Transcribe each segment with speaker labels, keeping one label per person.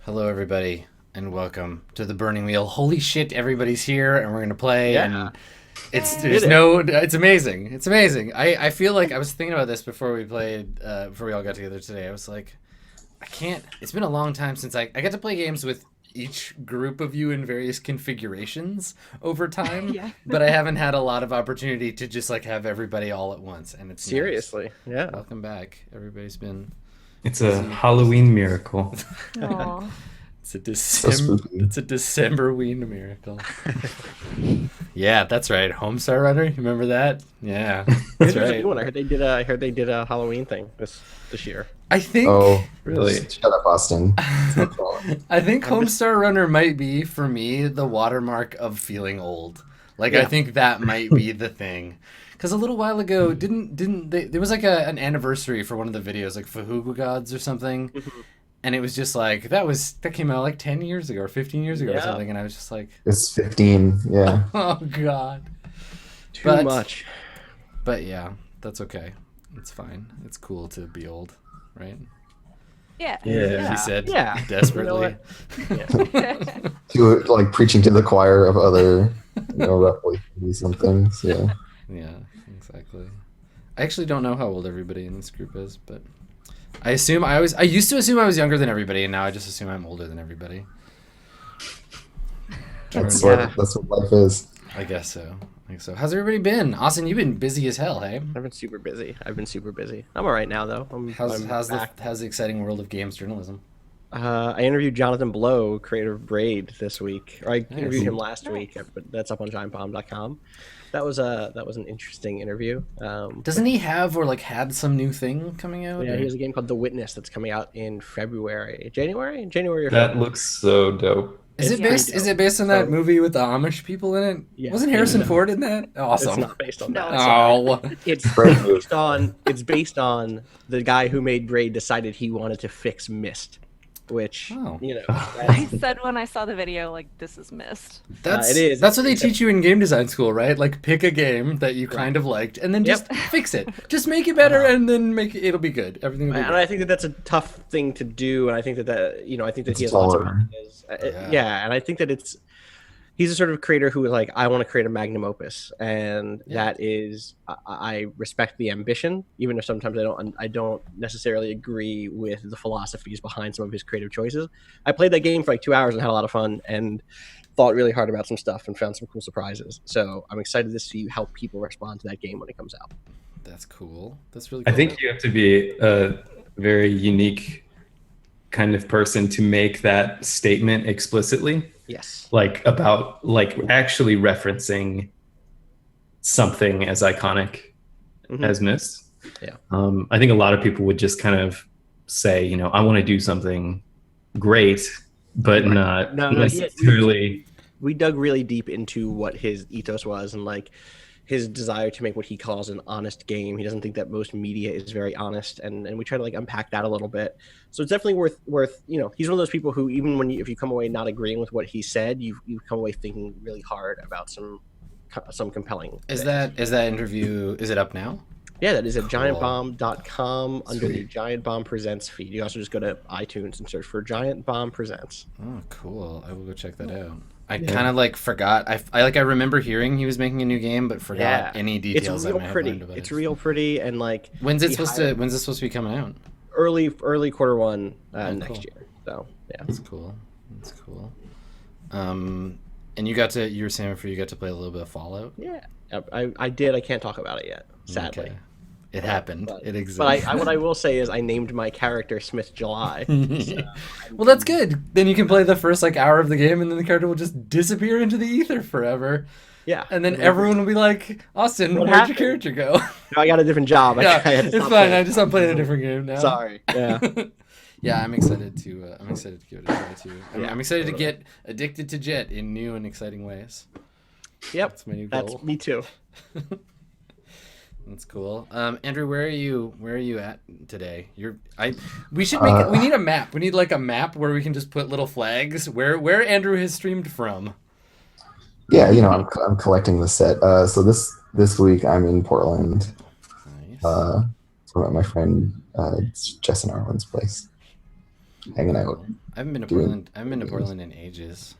Speaker 1: Hello, everybody, and welcome to the Burning Wheel. Holy shit, everybody's here, and we're gonna play.
Speaker 2: Yeah,
Speaker 1: And it's
Speaker 2: we
Speaker 1: there's
Speaker 2: did it.
Speaker 1: no, it's amazing. It's amazing. I feel like I was thinking about this before we played, before we all got together today. I was like, I can't. It's been a long time since I got to play games with each group of you in various configurations over time,
Speaker 3: Yeah.
Speaker 1: but I haven't had a lot of opportunity to just like have everybody all at once, and it's nice.
Speaker 2: Seriously, yeah.
Speaker 1: Welcome back. Everybody's been
Speaker 4: It's a
Speaker 1: busy.
Speaker 4: Halloween miracle.
Speaker 3: Aw.
Speaker 1: It's a
Speaker 5: So
Speaker 1: December.
Speaker 5: spooky.
Speaker 1: It's a December ween miracle. Yeah, that's right. Homestar Runner. You remember that? Yeah, that's
Speaker 2: It was a
Speaker 1: right.
Speaker 2: good one. I heard they did a Halloween thing this year.
Speaker 1: I think.
Speaker 5: Oh,
Speaker 4: Really?
Speaker 5: shut up, Austin. It's not fun.
Speaker 1: I think
Speaker 2: I'm just-
Speaker 1: Homestar Runner might be for me the watermark of feeling old. Like I
Speaker 2: Yeah.
Speaker 1: think that might be the thing. Because a little while ago, didn't they, there was like an anniversary for one of the videos, like Fahugu Gods or something, and it was just like that came out like 10 years ago or 15 years ago or
Speaker 2: Yeah.
Speaker 1: something, and I was just like,
Speaker 5: It's 15. Yeah.
Speaker 1: oh god.
Speaker 2: Too
Speaker 1: But-
Speaker 2: much.
Speaker 1: But yeah, that's okay. It's fine. It's cool to be old, right?
Speaker 3: Yeah.
Speaker 4: Yeah.
Speaker 1: She said
Speaker 2: Yeah.
Speaker 1: desperately.
Speaker 5: To like preaching to the choir of other, roughly 30 somethings. Yeah.
Speaker 1: Yeah, exactly. I actually don't know how old everybody in this group is, but I used to assume I was younger than everybody, and now I just assume I'm older than everybody.
Speaker 5: That's
Speaker 2: Yeah.
Speaker 5: that's what life is.
Speaker 1: I guess so. How's everybody been? Austin, you've been busy as hell, hey?
Speaker 2: I've been super busy. I'm all right now though.
Speaker 1: How's
Speaker 2: back.
Speaker 1: the exciting world of games journalism?
Speaker 2: I interviewed Jonathan Blow, creator of Braid, this week. Or I interviewed him last
Speaker 3: Nice.
Speaker 2: week, but that's up on giantbomb.com. That was an interesting interview.
Speaker 1: Doesn't he have or like had some new thing coming out?
Speaker 2: Yeah,
Speaker 1: or-
Speaker 2: he has a game called The Witness that's coming out in February. January or
Speaker 4: That
Speaker 2: February.
Speaker 4: looks so dope.
Speaker 1: Is
Speaker 2: It's
Speaker 1: it based?
Speaker 2: pretty
Speaker 1: Is
Speaker 2: dope.
Speaker 1: it based on that
Speaker 2: So-
Speaker 1: movie with the Amish people in it?
Speaker 2: Yeah.
Speaker 1: Wasn't Harrison
Speaker 2: Yeah.
Speaker 1: Ford in that?
Speaker 2: It's
Speaker 1: Awesome.
Speaker 2: not based on
Speaker 3: No,
Speaker 2: that.
Speaker 3: it's
Speaker 2: sorry.
Speaker 1: Oh,
Speaker 2: It's based on the guy who made Braid decided he wanted to fix Mist, which
Speaker 1: Oh.
Speaker 3: I said when I saw the video, like, this is missed.
Speaker 1: that's
Speaker 2: it is.
Speaker 1: That's what they teach you in game design school, right? Like pick a game that you kind of liked, and then just
Speaker 2: Yep.
Speaker 1: fix it. Just make it better, and then it'll be good. Everything will be
Speaker 2: and
Speaker 1: good.
Speaker 2: I think that that's a tough thing to do, and I think that I think that he
Speaker 5: It's
Speaker 2: has lots of
Speaker 5: taller.
Speaker 2: ideas.
Speaker 1: Yeah.
Speaker 2: Yeah, and I think that he's a sort of creator who like I want to create a magnum opus, and
Speaker 1: Yeah.
Speaker 2: that is I respect the ambition, even if sometimes I don't necessarily agree with the philosophies behind some of his creative choices. I played that game for like 2 hours and had a lot of fun and thought really hard about some stuff and found some cool surprises. So I'm excited to see how people respond to that game when it comes out.
Speaker 1: That's cool. That's really
Speaker 4: I
Speaker 1: cool.
Speaker 4: think you have to be a very unique kind of person to make that statement explicitly,
Speaker 2: Yes.
Speaker 4: like about like actually referencing something as iconic
Speaker 2: Mhm.
Speaker 4: as Mist.
Speaker 2: Yeah.
Speaker 4: I think a lot of people would just kind of say, I want to do something great, but
Speaker 2: Right.
Speaker 4: not
Speaker 2: No,
Speaker 4: necessarily.
Speaker 2: We dug really deep into what his ethos was and like his desire to make what he calls an honest game. He doesn't think that most media is very honest, and we try to like unpack that a little bit. So it's definitely worth he's one of those people who even when if you come away not agreeing with what he said, you come away thinking really hard about some compelling.
Speaker 1: Is
Speaker 2: things.
Speaker 1: that interview? Is it up now?
Speaker 2: Yeah, that is at
Speaker 1: Cool.
Speaker 2: giantbomb.com under the
Speaker 1: Sweet.
Speaker 2: Giant Bomb Presents feed. You also just go to iTunes and search for Giant Bomb Presents.
Speaker 1: Oh, cool. I will go check that out. I kind of like forgot. I remember hearing he was making a new game, but forgot
Speaker 2: Yeah.
Speaker 1: any
Speaker 2: It's
Speaker 1: details I
Speaker 2: real
Speaker 1: may have
Speaker 2: pretty.
Speaker 1: learned about
Speaker 2: It's
Speaker 1: it.
Speaker 2: real pretty and like
Speaker 1: When's
Speaker 2: he hired-
Speaker 1: When's this supposed to be coming out?
Speaker 2: early quarter one
Speaker 1: Oh,
Speaker 2: next
Speaker 1: cool.
Speaker 2: year. So yeah.
Speaker 1: That's cool. That's cool. And you were saying before you got to play a little bit of Fallout.
Speaker 2: Yeah, I did. I can't talk about it yet, sadly.
Speaker 1: Okay. It happened.
Speaker 2: But,
Speaker 1: It exists.
Speaker 2: but what I will say is I named my character Smith July.
Speaker 1: Well, that's good. Then you can play the first like hour of the game, and then the character will just disappear into the ether forever.
Speaker 2: Yeah,
Speaker 1: And then everyone will be like, "Austin,
Speaker 2: What
Speaker 1: where'd
Speaker 2: happened?"
Speaker 1: your character go?"
Speaker 2: No, I got a different job.
Speaker 1: Yeah,
Speaker 2: I had to
Speaker 1: it's
Speaker 2: stop
Speaker 1: fine.
Speaker 2: playing.
Speaker 1: I just I'm playing a different game now.
Speaker 2: Sorry. Yeah.
Speaker 1: Yeah, I'm excited to. I'm excited to give it a try too.
Speaker 2: Yeah,
Speaker 1: I'm excited
Speaker 2: totally.
Speaker 1: to get addicted to Jet in new and exciting ways.
Speaker 2: Yep.
Speaker 1: That's my new
Speaker 2: That's
Speaker 1: goal.
Speaker 2: me too.
Speaker 1: That's cool. Andrew, where are you? Where are you at today? We should make. We need a map. We need like a map where we can just put little flags where Andrew has streamed from.
Speaker 5: Yeah, I'm collecting the set. So this week I'm in Portland.
Speaker 1: Nice.
Speaker 5: So I'm at my friend Jess and Arlen's place. hanging out.
Speaker 1: Cool. I haven't been to
Speaker 5: Doing-
Speaker 1: Portland. I haven't been to Portland in ages.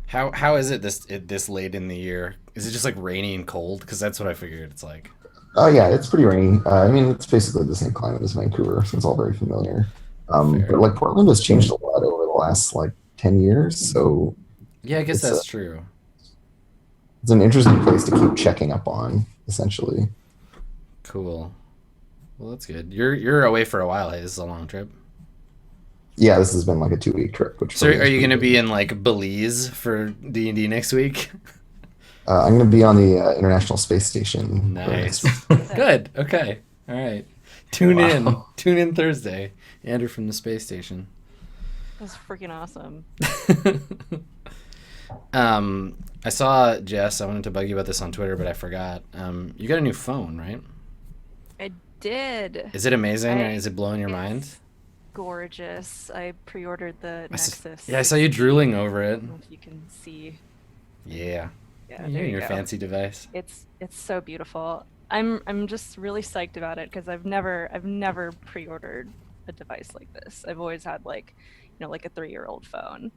Speaker 1: How is it this late in the year? Is it just like rainy and cold? Because that's what I figured it's like.
Speaker 5: Oh yeah, it's pretty rainy. I mean, it's basically the same climate as Vancouver, so it's all very familiar.
Speaker 1: Fair.
Speaker 5: But like Portland has changed a lot over the last like 10 years, so
Speaker 1: Yeah, I guess
Speaker 5: It's,
Speaker 1: that's true.
Speaker 5: it's an interesting place to keep checking up on, essentially.
Speaker 1: Cool. Well, that's good. You're away for a while. Hey, this is a long trip.
Speaker 5: Yeah, this has been like a 2-week trip. Which
Speaker 1: So,
Speaker 5: for me
Speaker 1: are
Speaker 5: is
Speaker 1: you
Speaker 5: pretty
Speaker 1: going to
Speaker 5: good.
Speaker 1: be in like Belize for D&D next week?
Speaker 5: I'm going to be on the International Space Station.
Speaker 1: Nice. Good. Okay. All right. Tune in Thursday. Andrew from the space station.
Speaker 3: That's freaking awesome.
Speaker 1: I saw Jess. I wanted to bug you about this on Twitter, but I forgot. You got a new phone, right?
Speaker 3: I did.
Speaker 1: Is it amazing?
Speaker 3: I-
Speaker 1: Is it blowing your mind?
Speaker 3: Gorgeous. I pre-ordered the Nexus.
Speaker 1: Yeah, I saw you drooling over
Speaker 3: I
Speaker 1: it.
Speaker 3: don't know if you can see.
Speaker 1: Yeah.
Speaker 3: Yeah,
Speaker 1: You
Speaker 3: there
Speaker 1: and
Speaker 3: you
Speaker 1: your
Speaker 3: go.
Speaker 1: fancy device.
Speaker 3: It's so beautiful. I'm just really psyched about it because I've never pre-ordered a device like this. I've always had like a 3-year-old phone.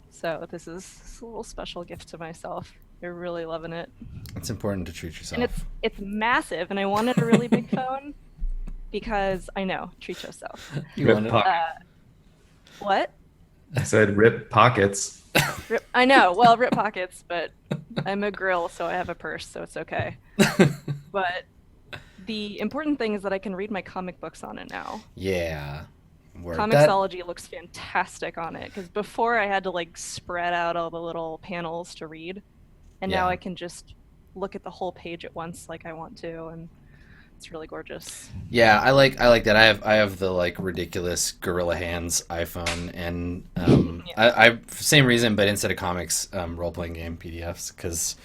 Speaker 3: So this is a little special gift to myself. You're really loving it.
Speaker 1: It's important to treat yourself.
Speaker 3: And it's massive, and I wanted a really big phone because I know, treat yourself.
Speaker 1: You
Speaker 4: Rip
Speaker 1: want it?
Speaker 3: What?
Speaker 4: I said rip pockets.
Speaker 3: I know. Well, rip pockets, but I'm a grill, so I have a purse, so it's okay. But the important thing is that I can read my comic books on it now.
Speaker 1: Yeah. Word. That-
Speaker 3: Comixology looks fantastic on it because before I had to like spread out all the little panels to read, and now
Speaker 1: Yeah.
Speaker 3: I can just look at the whole page at once like I want to, and it's really gorgeous.
Speaker 1: Yeah, I like that. I have the like ridiculous Gorilla Hands iPhone, and I same reason, but instead of comics, role playing game PDFs because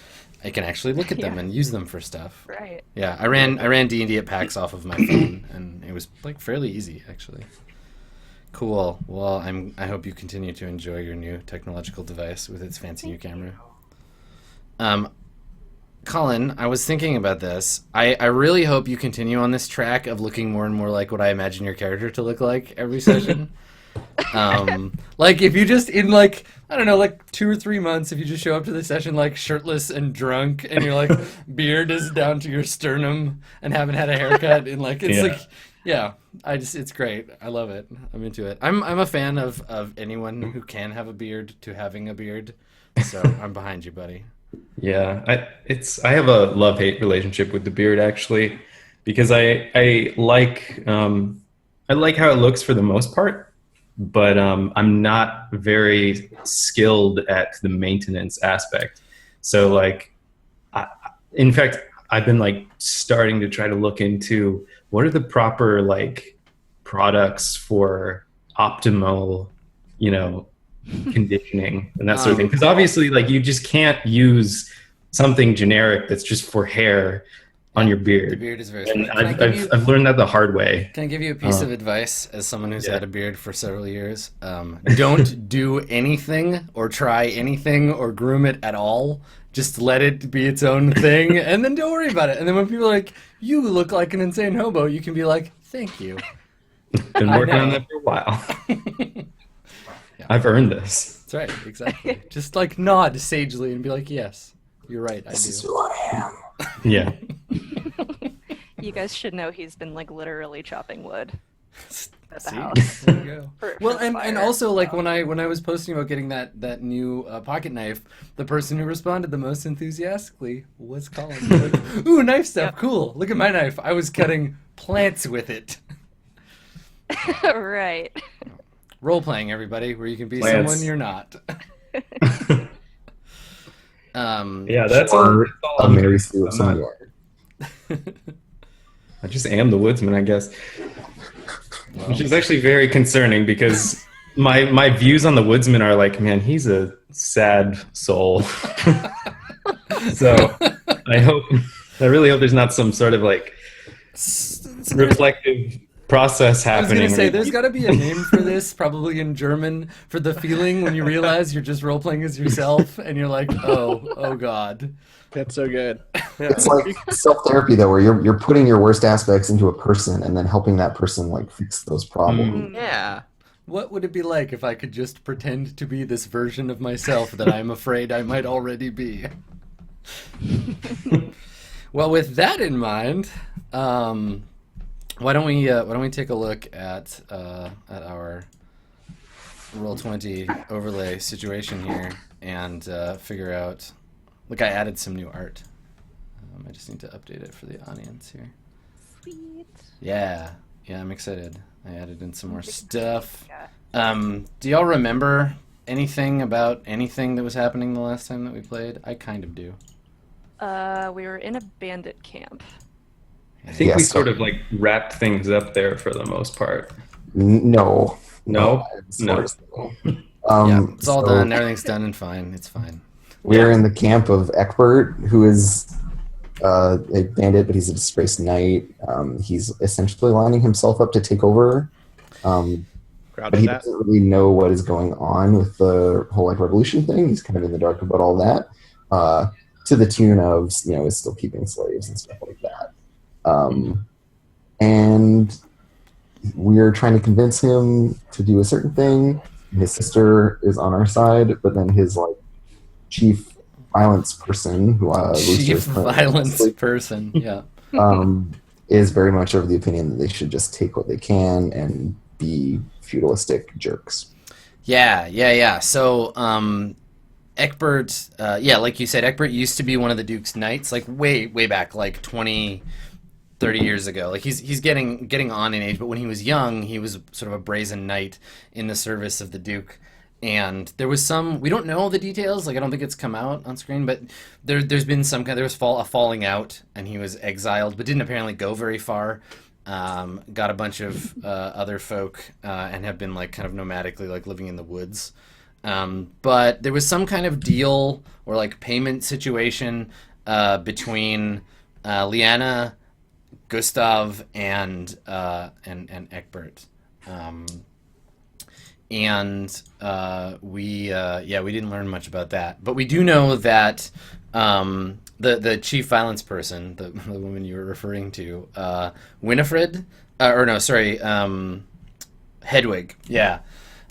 Speaker 1: I can actually look at them
Speaker 3: Yeah.
Speaker 1: and use them for stuff.
Speaker 3: Right.
Speaker 1: Yeah, I ran D&D at PAX off of my phone, and it was like fairly easy actually. Cool. Well, I hope you continue to enjoy your new technological device with its fancy new camera. Colin, I was thinking about this. I really hope you continue on this track of looking more and more like what I imagine your character to look like every session. Like if you just in like, I don't know, like 2 or 3 months, if you just show up to the session like shirtless and drunk and your like beard is down to your sternum and haven't had a haircut and like it's
Speaker 4: Yeah.
Speaker 1: like yeah, it's great. I love it. I'm into it. I'm a fan of anyone who can have a beard to having a beard. So I'm behind you, buddy.
Speaker 4: Yeah, I have a love-hate relationship with the beard actually, because I like how it looks for the most part, but I'm not very skilled at the maintenance aspect. So like, in fact, I've been like starting to try to look into what are the proper like products for optimal, conditioning and that sort of thing. Because obviously, like you just can't use something generic that's just for hair on your
Speaker 1: The
Speaker 4: beard.
Speaker 1: beard is very
Speaker 4: And
Speaker 1: special.
Speaker 4: I've learned that the hard way.
Speaker 1: Can I give you a piece of advice as someone who's
Speaker 4: Yeah.
Speaker 1: had a beard for several years? Don't do anything or try anything or groom it at all. Just let it be its own thing and then don't worry about it. And then when people are like, you look like an insane hobo, you can be like, thank you.
Speaker 4: Been
Speaker 1: I
Speaker 4: working on
Speaker 1: know.
Speaker 4: that for a while.
Speaker 1: Yeah.
Speaker 4: I've earned this.
Speaker 1: That's right, exactly. Just like nod sagely and be like, yes, you're right, I
Speaker 5: This is
Speaker 1: do.
Speaker 5: who I am.
Speaker 4: Yeah.
Speaker 3: You guys should know he's been like literally chopping wood at the
Speaker 1: See?
Speaker 3: house.
Speaker 1: There you go.
Speaker 3: for
Speaker 1: Well,
Speaker 3: the
Speaker 1: and
Speaker 3: fire.
Speaker 1: also like when I was posting about getting that new pocket knife, the person who responded the most enthusiastically was Colin. Like, ooh, knife stuff, cool. Look at my knife. I was cutting plants with it.
Speaker 3: Right.
Speaker 1: Role playing, everybody, where you can be
Speaker 4: Plants.
Speaker 1: someone you're not.
Speaker 4: Yeah, that's
Speaker 5: Or
Speaker 4: all
Speaker 5: a
Speaker 4: I'm
Speaker 5: Mary
Speaker 4: doing.
Speaker 5: Sue of
Speaker 4: I'm
Speaker 5: some
Speaker 4: not-
Speaker 5: yard.
Speaker 4: I just am the woodsman, I guess. Which is actually very concerning because my views on the woodsman are like, man, he's a sad soul. So I really hope there's not some sort of like reflective process
Speaker 1: I was
Speaker 4: happening.
Speaker 1: gonna say,
Speaker 4: where-
Speaker 1: there's got to be a name for this, probably in German, for the feeling when you realize you're just role playing as yourself, and you're like, oh god.
Speaker 2: That's so good.
Speaker 5: It's like self-therapy though, where you're putting your worst aspects into a person and then helping that person like fix those problems.
Speaker 3: Mm.
Speaker 2: Yeah.
Speaker 1: What would it be like if I could just pretend to be this version of myself that I'm afraid I might already be? Well, with that in mind, why don't we take a look at our Roll20 overlay situation here and figure out. Look, I added some new art. I just need to update it for the audience here.
Speaker 3: Sweet.
Speaker 1: Yeah, I'm excited. I added in some more stuff. Do y'all remember anything about anything that was happening the last time that we played? I kind of do.
Speaker 3: We were in a bandit camp.
Speaker 4: I think we
Speaker 5: Yes.
Speaker 4: sort of like wrapped things up there for the most part.
Speaker 5: No.
Speaker 4: No?
Speaker 5: As
Speaker 4: No.
Speaker 5: far as I know.
Speaker 1: Yeah, it's all
Speaker 5: so
Speaker 1: done. Everything's done and fine. It's fine.
Speaker 5: We're in the camp of Eckbert, who is a bandit, but he's a disgraced knight. He's essentially lining himself up to take over.
Speaker 2: Crowd
Speaker 5: But he
Speaker 2: that.
Speaker 5: doesn't really know what is going on with the whole like revolution thing. He's kind of in the dark about all that. To the tune of, is still keeping slaves and stuff like that. And we're trying to convince him to do a certain thing. His sister is on our side, but then his like chief violence person, who
Speaker 1: Chief violence person. Yeah.
Speaker 5: is very much of the opinion that they should just take what they can and be feudalistic jerks.
Speaker 1: Yeah. So, Eckbert, like you said, Eckbert used to be one of the Duke's knights, like way back, like 20, 30 years ago. Like he's getting on in age, but when he was young, he was sort of a brazen knight in the service of the Duke. And there was we don't know the details, like I don't think it's come out on screen, but there's been there was a falling out, and he was exiled, but didn't apparently go very far. Got a bunch of other folk and have been like kind of nomadically like living in the woods. But there was some kind of deal or like payment situation between Liana, Gustav, and Eckbert. We didn't learn much about that, but we do know that the chief violence person, the woman you were referring to, Winifred, Hedwig. Yeah,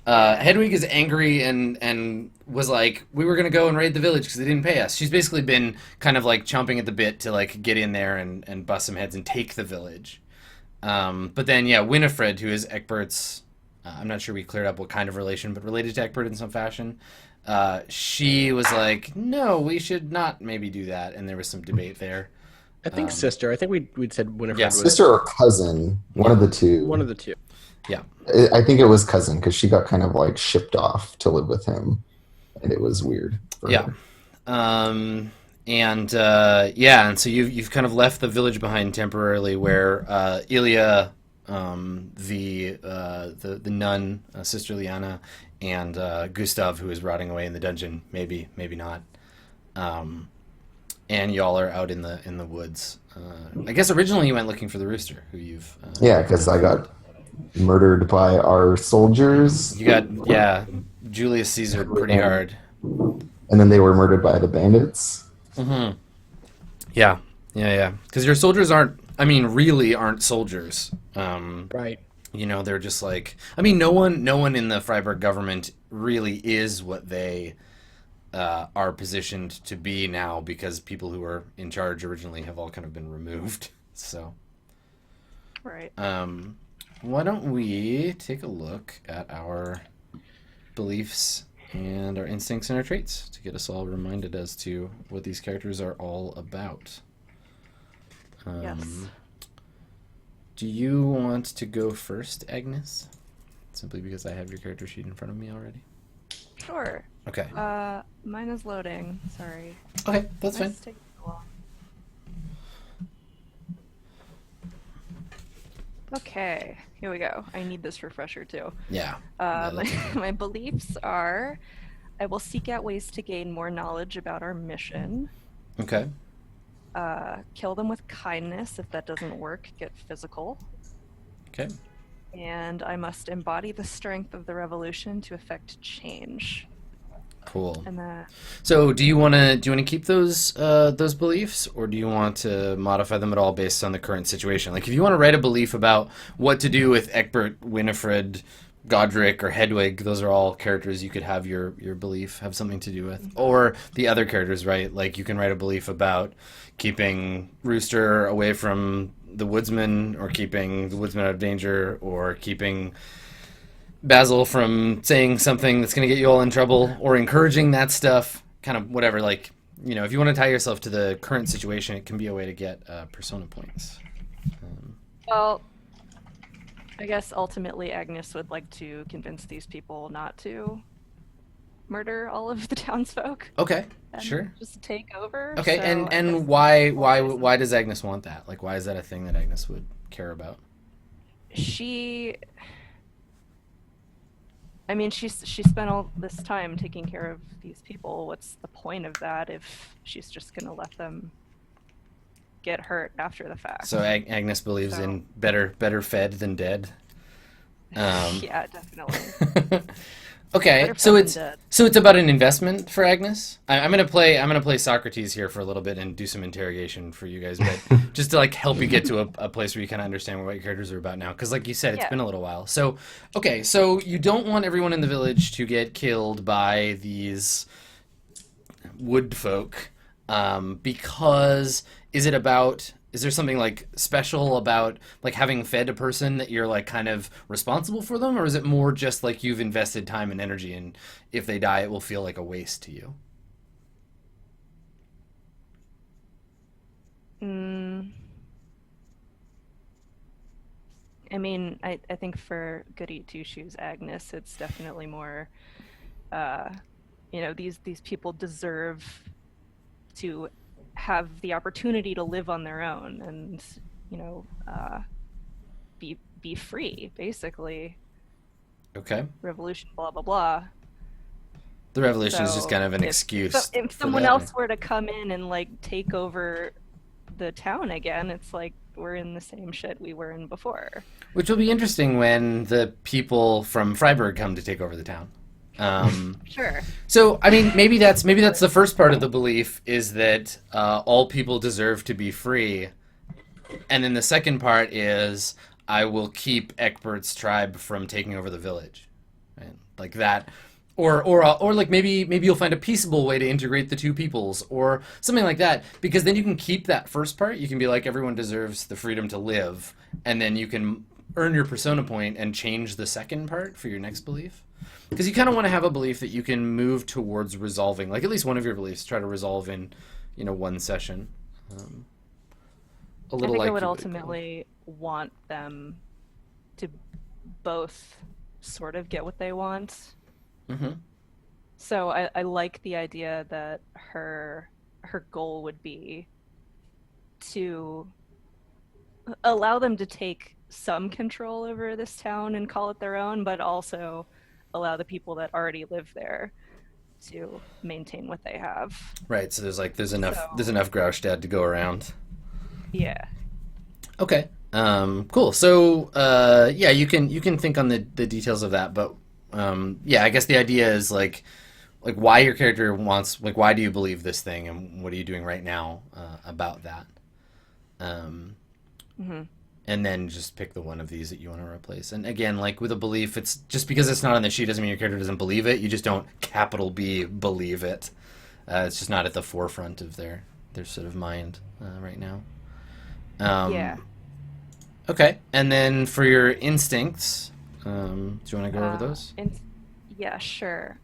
Speaker 1: Hedwig is angry and was like, we were gonna go and raid the village because they didn't pay us. She's basically been kind of like chomping at the bit to like get in there and bust some heads and take the village. But then Winifred, who is Eckbert's. I'm not sure we cleared up what kind of relation, but related to Eckbert in some fashion. She was like, no, we should not maybe do that. And there was some debate there.
Speaker 2: I think sister. I think we'd said Winifred
Speaker 1: Yeah,
Speaker 2: was
Speaker 5: Sister or cousin, one of the two.
Speaker 2: one of the two.
Speaker 1: Yeah.
Speaker 5: I think it was cousin because she got kind of like shipped off to live with him, and it was weird. For
Speaker 1: Yeah.
Speaker 5: her.
Speaker 1: And so you've kind of left the village behind temporarily where Ilya, the nun, Sister Liana, and Gustav, who is rotting away in the dungeon, maybe not, and y'all are out in the woods. I guess originally you went looking for the rooster, who you've
Speaker 5: Yeah, because I got murdered by our soldiers,
Speaker 1: you got Julius Caesar pretty hard.
Speaker 5: and then they were murdered by the bandits.
Speaker 1: Mm-hmm. Yeah. Because your soldiers really aren't soldiers.
Speaker 2: Right.
Speaker 1: They're just like, no one in the Freiburg government really is what they are positioned to be now, because people who were in charge originally have all kind of been removed. So,
Speaker 3: Right.
Speaker 1: why don't we take a look at our beliefs and our instincts and our traits to get us all reminded as to what these characters are all about.
Speaker 3: Yes.
Speaker 1: Do you want to go first, Agnes? Simply because I have your character sheet in front of me already.
Speaker 3: Sure.
Speaker 1: Okay.
Speaker 3: Mine is loading. Sorry.
Speaker 1: Okay, that's fine.
Speaker 3: Mine's taking a while. Okay, here we go. I need this refresher too.
Speaker 1: Yeah.
Speaker 3: My beliefs are: I will seek out ways to gain more knowledge about our mission.
Speaker 1: Okay.
Speaker 3: Kill them with kindness. If that doesn't work, get physical.
Speaker 1: Okay.
Speaker 3: And I must embody the strength of the revolution to effect change.
Speaker 1: Cool.
Speaker 3: And that.
Speaker 1: So, do you want to keep those beliefs, or do you want to modify them at all based on the current situation? Like, if you want to write a belief about what to do with Eckbert, Winifred, Godric or Hedwig, those are all characters you could have your belief have something to do with. Or the other characters, right? Like you can write a belief about keeping Rooster away from the woodsman, or keeping the woodsman out of danger, or keeping Basil from saying something that's going to get you all in trouble, or encouraging that stuff, kind of whatever. Like, you know, if you want to tie yourself to the current situation, it can be a way to get persona points.
Speaker 3: Well, I guess ultimately Agnes would like to convince these people not to murder all of the townsfolk.
Speaker 1: Okay,
Speaker 3: And
Speaker 1: sure.
Speaker 3: just take over.
Speaker 1: Okay,
Speaker 3: so I
Speaker 1: and
Speaker 3: guess
Speaker 1: why does Agnes want that? Like, why is that a thing that Agnes would care about?
Speaker 3: she spent all this time taking care of these people. What's the point of that if she's just gonna let them get hurt after the fact?
Speaker 1: So Agnes believes in better fed than dead.
Speaker 3: Yeah, definitely.
Speaker 1: Okay,
Speaker 3: Better
Speaker 1: so
Speaker 3: fed
Speaker 1: it's
Speaker 3: than dead.
Speaker 1: so it's about an investment for Agnes. I'm gonna play Socrates here for a little bit and do some interrogation for you guys, but just to like help you get to a place where you kind of understand what your characters are about now, because like you said, it's
Speaker 3: Yeah.
Speaker 1: been a little while. So okay, so you don't want everyone in the village to get killed by these wood folk, because is there something like special about like having fed a person that you're like kind of responsible for them, or is it more just like you've invested time and energy and if they die it will feel like a waste to you?
Speaker 3: I mean, I think for Goody Two Shoes Agnes, it's definitely more, these people deserve to have the opportunity to live on their own and, be free, basically.
Speaker 1: Okay.
Speaker 3: Revolution, blah, blah, blah.
Speaker 1: The revolution is just
Speaker 3: So
Speaker 1: kind of an
Speaker 3: if-
Speaker 1: excuse.
Speaker 3: So if
Speaker 1: for
Speaker 3: someone
Speaker 1: that.
Speaker 3: else were to come in and like take over the town again, it's like we're in the same shit we were in before.
Speaker 1: Which will be interesting when the people from Freiburg come to take over the town.
Speaker 3: Sure.
Speaker 1: So, I mean, maybe that's the first part of the belief, is that all people deserve to be free, and then the second part is I will keep Eckbert's tribe from taking over the village, right? Like that, or like maybe you'll find a peaceable way to integrate the two peoples, or something like that, because then you can keep that first part. You can be like, everyone deserves the freedom to live, and then you can earn your persona point and change the second part for your next belief. Because you kind of want to have a belief that you can move towards resolving, like at least one of your beliefs, try to resolve in, one session. A
Speaker 3: I
Speaker 1: little
Speaker 3: think
Speaker 1: like
Speaker 3: I would
Speaker 1: you
Speaker 3: ultimately want them to both sort of get what they want.
Speaker 1: Mm-hmm.
Speaker 3: So I like the idea that her goal would be to allow them to take some control over this town and call it their own, but also allow the people that already live there to maintain what they have.
Speaker 1: Right. So there's enough
Speaker 3: So-
Speaker 1: Graustadt to go around.
Speaker 3: Yeah.
Speaker 1: Okay. Cool. So yeah, you can think on the details of that, but yeah, I guess the idea is like why your character wants, like, why do you believe this thing, and what are you doing right now about that?
Speaker 3: Mm-hmm.
Speaker 1: And then just pick the one of these that you want to replace. And again, like with a belief, it's just because it's not on the sheet doesn't mean your character doesn't believe it. You just don't capital B believe it. It's just not at the forefront of their sort of mind right now.
Speaker 3: Yeah.
Speaker 1: Okay, and then for your instincts, do you want to go over those?
Speaker 3: Yeah, sure.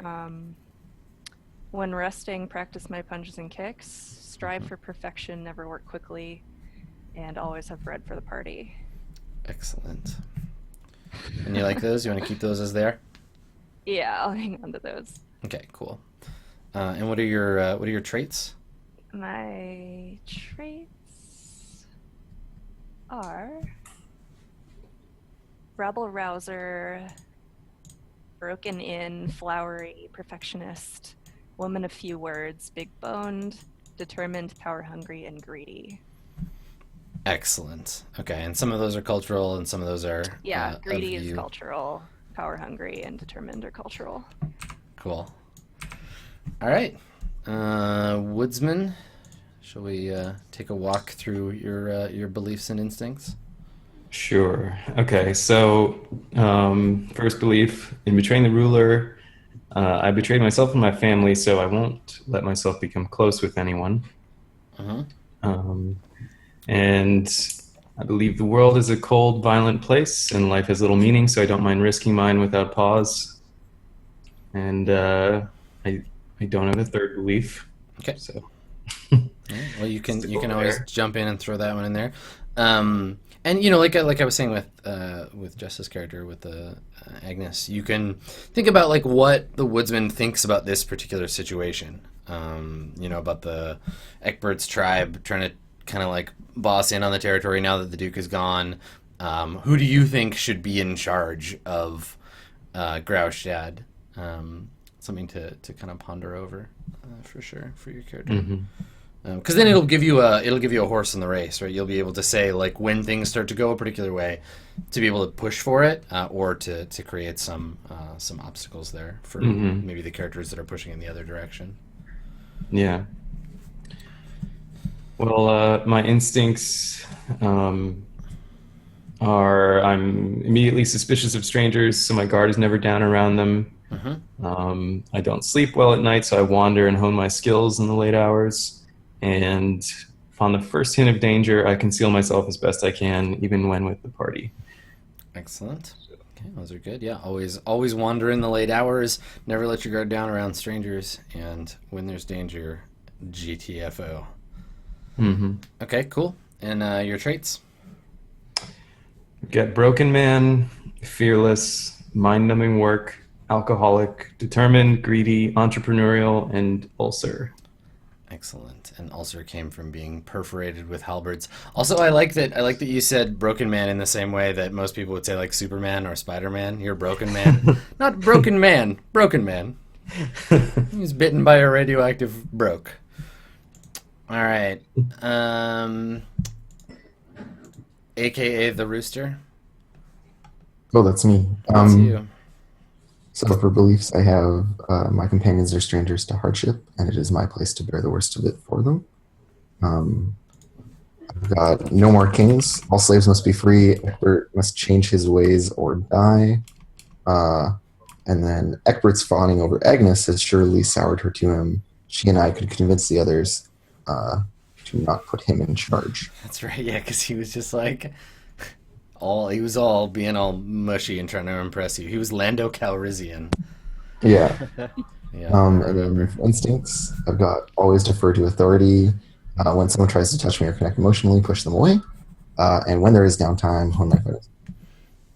Speaker 3: When resting, practice my punches and kicks. Strive for perfection, never work quickly, and always have bread for the party.
Speaker 1: Excellent. And you like those? You want to keep those as they are?
Speaker 3: Yeah, I'll hang on to those.
Speaker 1: Okay, cool. And what are your traits?
Speaker 3: My traits are rebel rouser, broken in, flowery, perfectionist, woman of few words, big boned, determined, power hungry, and greedy.
Speaker 1: Excellent. Okay, and some of those are cultural, and some of those are
Speaker 3: Yeah,
Speaker 1: of
Speaker 3: greedy is
Speaker 1: you.
Speaker 3: cultural, power hungry, and determined are cultural.
Speaker 1: Cool. All right, Woodsman, shall we take a walk through your beliefs and instincts?
Speaker 4: Sure. Okay. So, first belief in betraying the ruler. I betrayed myself and my family, so I won't let myself become close with anyone.
Speaker 1: Uh-huh.
Speaker 4: Um, and I believe the world is a cold, violent place, and life has little meaning, so I don't mind risking mine without pause. And I don't have a third belief.
Speaker 1: Okay.
Speaker 4: So
Speaker 1: Yeah, well, you
Speaker 4: Still
Speaker 1: can always
Speaker 4: there.
Speaker 1: jump in and throw that one in there. And you know, like I was saying with Jess's character with the Agnes, you can think about like what the woodsman thinks about this particular situation. You know, about the Eckbert's tribe trying to kind of like boss in on the territory now that the Duke is gone. Who do you think should be in charge of Graustad? Something to kind of ponder over for sure for your character. Because then it'll give you a horse in the race, right? You'll be able to say like when things start to go a particular way, to be able to push for it, or to create some obstacles there for maybe the characters that are pushing in the other direction.
Speaker 4: Yeah. Well, my instincts are I'm immediately suspicious of strangers, so my guard is never down around them. I don't sleep well at night, so I wander and hone my skills in the late hours. And upon the first hint of danger, I conceal myself as best I can, even when with the party.
Speaker 1: Excellent. Okay, those are good. Yeah, always wander in the late hours. Never let your guard down around strangers. And when there's danger, GTFO. Okay, cool. And your traits?
Speaker 4: Get broken man, fearless, mind-numbing work, alcoholic, determined, greedy, entrepreneurial, and ulcer.
Speaker 1: Excellent. And ulcer came from being perforated with halberds. Also, I like that you said broken man in the same way that most people would say like Superman or Spider-Man. You're broken man. Not broken man, broken man. He was bitten by a radioactive broke. All right. AKA the Rooster.
Speaker 5: Oh, that's me.
Speaker 1: That's you.
Speaker 5: So for beliefs, I have my companions are strangers to hardship, and it is my place to bear the worst of it for them. I've got no more kings. All slaves must be free. Egbert must change his ways or die. And then Egbert's fawning over Agnes has surely soured her to him. She and I could convince the others to not put him in charge.
Speaker 1: That's right. Yeah, because he was just like he was all being all mushy and trying to impress you. He was Lando Calrissian.
Speaker 5: Yeah.
Speaker 1: Yeah.
Speaker 5: And then for instincts, I've got always defer to authority. When someone tries to touch me or connect emotionally, push them away. And when there is downtime, hone my focus.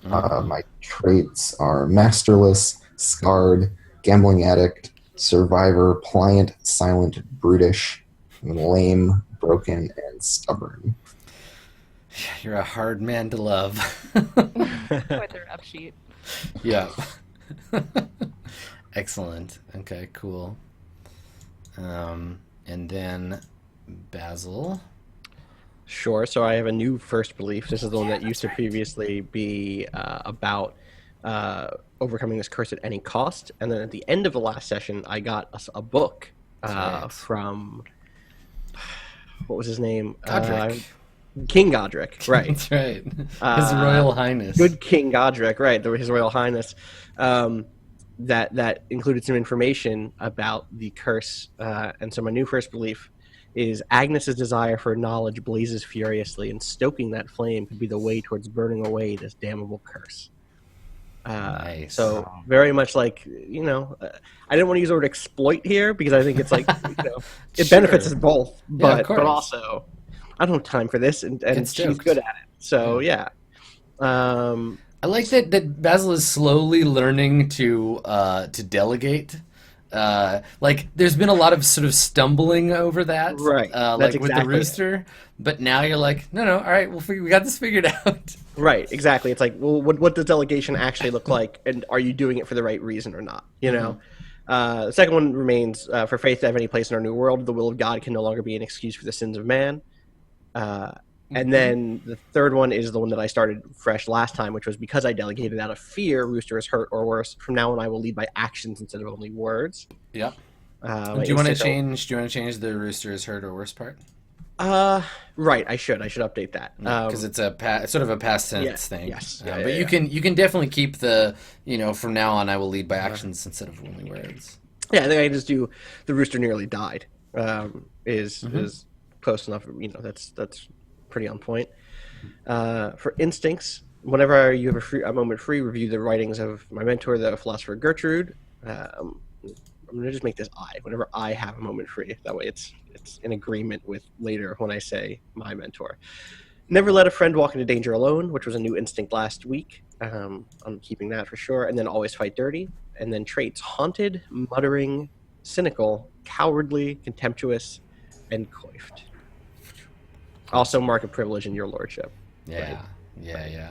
Speaker 5: My traits are masterless, scarred, gambling addict, survivor, pliant, silent, brutish, lame, broken, and stubborn.
Speaker 1: You're a hard man to love.
Speaker 3: With their rap sheet.
Speaker 1: Yeah. Excellent. Okay, cool. And then Basil.
Speaker 2: Sure. So I have a new first belief. This is the one that used to previously be about overcoming this curse at any cost. And then at the end of the last session, I got a book
Speaker 1: right.
Speaker 2: from what was his name?
Speaker 1: Godric.
Speaker 2: King Godric, right?
Speaker 1: That's right. His Royal Highness.
Speaker 2: Good King Godric, right? His Royal Highness. That included some information about the curse. And so my new first belief is Agnes's desire for knowledge blazes furiously, and stoking that flame could be the way towards burning away this damnable curse.
Speaker 1: Nice.
Speaker 2: So very much like, I didn't want to use the word exploit here because I think it's like, it benefits us both,
Speaker 1: Yeah,
Speaker 2: but also I don't have time for this, and she's
Speaker 1: stoked.
Speaker 2: good at it. So yeah.
Speaker 1: I like that Basil is slowly learning to delegate. Like there's been a lot of sort of stumbling over that,
Speaker 2: Right.
Speaker 1: like
Speaker 2: That's
Speaker 1: with the
Speaker 2: exactly
Speaker 1: rooster. But now you're like, no, all right, we got this figured out.
Speaker 2: Right, exactly. It's like, well, what does delegation actually look like, and are you doing it for the right reason or not? The second one remains for faith to have any place in our new world. The will of God can no longer be an excuse for the sins of man. And then the third one is the one that I started fresh last time, which was because I delegated out of fear, Rooster is hurt or worse. From now on, I will lead by actions instead of only words.
Speaker 1: Yep.
Speaker 2: My
Speaker 1: Do you want to
Speaker 2: instincts are-
Speaker 1: change? Do you want to change the rooster is hurt or worse part?
Speaker 2: Right. I should update that.
Speaker 1: Because it's sort of a past tense
Speaker 2: yeah,
Speaker 1: thing.
Speaker 2: yes,
Speaker 1: But you can definitely keep the, from now on I will lead by actions instead of only words.
Speaker 2: Yeah, I think I just do the rooster nearly died. Is close enough. That's pretty on point. For instincts, whenever you have a moment free, review the writings of my mentor, the philosopher Gertrude. I'm gonna just make this I. Whenever I have a moment free, that way it's in agreement with later when I say my mentor. Never let a friend walk into danger alone, which was a new instinct last week. I'm keeping that for sure. And then always fight dirty. And then traits: haunted, muttering, cynical, cowardly, contemptuous, and coiffed. Also mark a privilege in your lordship.
Speaker 1: Yeah,
Speaker 2: Right.
Speaker 1: yeah.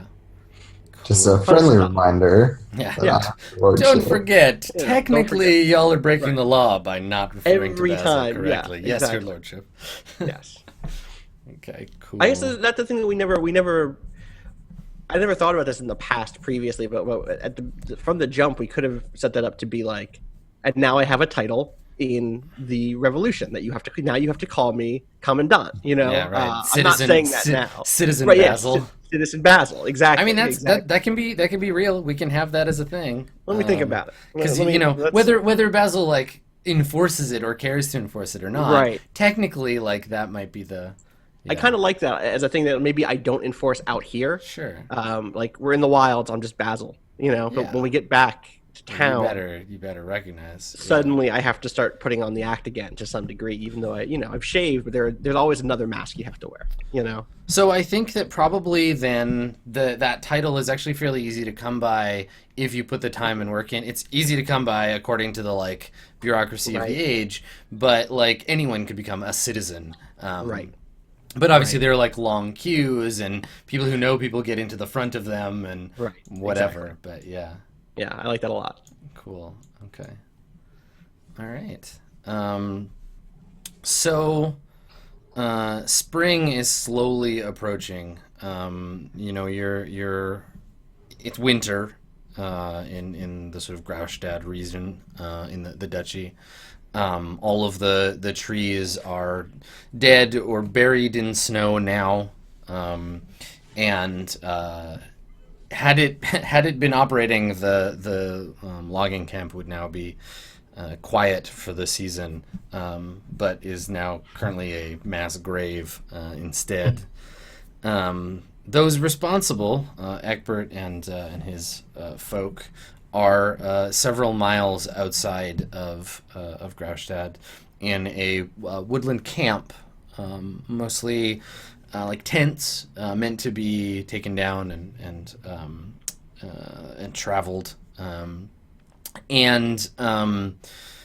Speaker 5: Just a friendly
Speaker 2: stuff.
Speaker 5: reminder.
Speaker 1: Yeah.
Speaker 5: that
Speaker 1: Don't forget,
Speaker 2: Yeah,
Speaker 1: technically, y'all are breaking
Speaker 2: Right.
Speaker 1: the law by not referring
Speaker 2: Every
Speaker 1: to Basil
Speaker 2: time, yeah,
Speaker 1: correctly. Yes,
Speaker 2: exactly.
Speaker 1: your lordship.
Speaker 2: Yes.
Speaker 1: Okay, cool.
Speaker 2: I guess that's the thing that we never. I never thought about this in the past previously, but from the jump, we could have set that up to be like, and now I have a title in the revolution that you have to call me commandant.
Speaker 1: Yeah, right.
Speaker 2: I'm not saying that now.
Speaker 1: Citizen
Speaker 2: Right,
Speaker 1: Basil.
Speaker 2: yes, Citizen Basil, exactly.
Speaker 1: I mean,
Speaker 2: exactly.
Speaker 1: that can be real. We can have that as a thing.
Speaker 2: Let me think about it.
Speaker 1: Because
Speaker 2: Let me- let's-
Speaker 1: whether Basil like enforces it or cares to enforce it or not,
Speaker 2: Right.
Speaker 1: technically, like that might be the.
Speaker 2: I kind of like that as a thing that maybe I don't enforce out here.
Speaker 1: Sure.
Speaker 2: Like we're in the wilds, I'm just Basil. But
Speaker 1: Yeah.
Speaker 2: when we get back to town,
Speaker 1: You better recognize.
Speaker 2: suddenly I have to start putting on the act again to some degree, even though I've shaved, but there's always another mask you have to wear.
Speaker 1: So I think that probably then that title is actually fairly easy to come by if you put the time and work in. It's easy to come by according to the like bureaucracy of
Speaker 2: Right.
Speaker 1: the age, but like anyone could become a citizen.
Speaker 2: Right.
Speaker 1: But obviously there are like long queues and people who know people get into the front of them and
Speaker 2: Right,
Speaker 1: whatever. But yeah,
Speaker 2: Yeah, I like that a lot.
Speaker 1: cool. Okay. All right. So spring is slowly approaching. It's winter in the sort of Graustadt region in the duchy. All of the trees are dead or buried in snow now, and had it been operating, the logging camp would now be quiet for the season, but is now currently a mass grave instead. Those responsible, Egbert and his folk, are several miles outside of Graustadt in a woodland camp, mostly like tents meant to be taken down and traveled.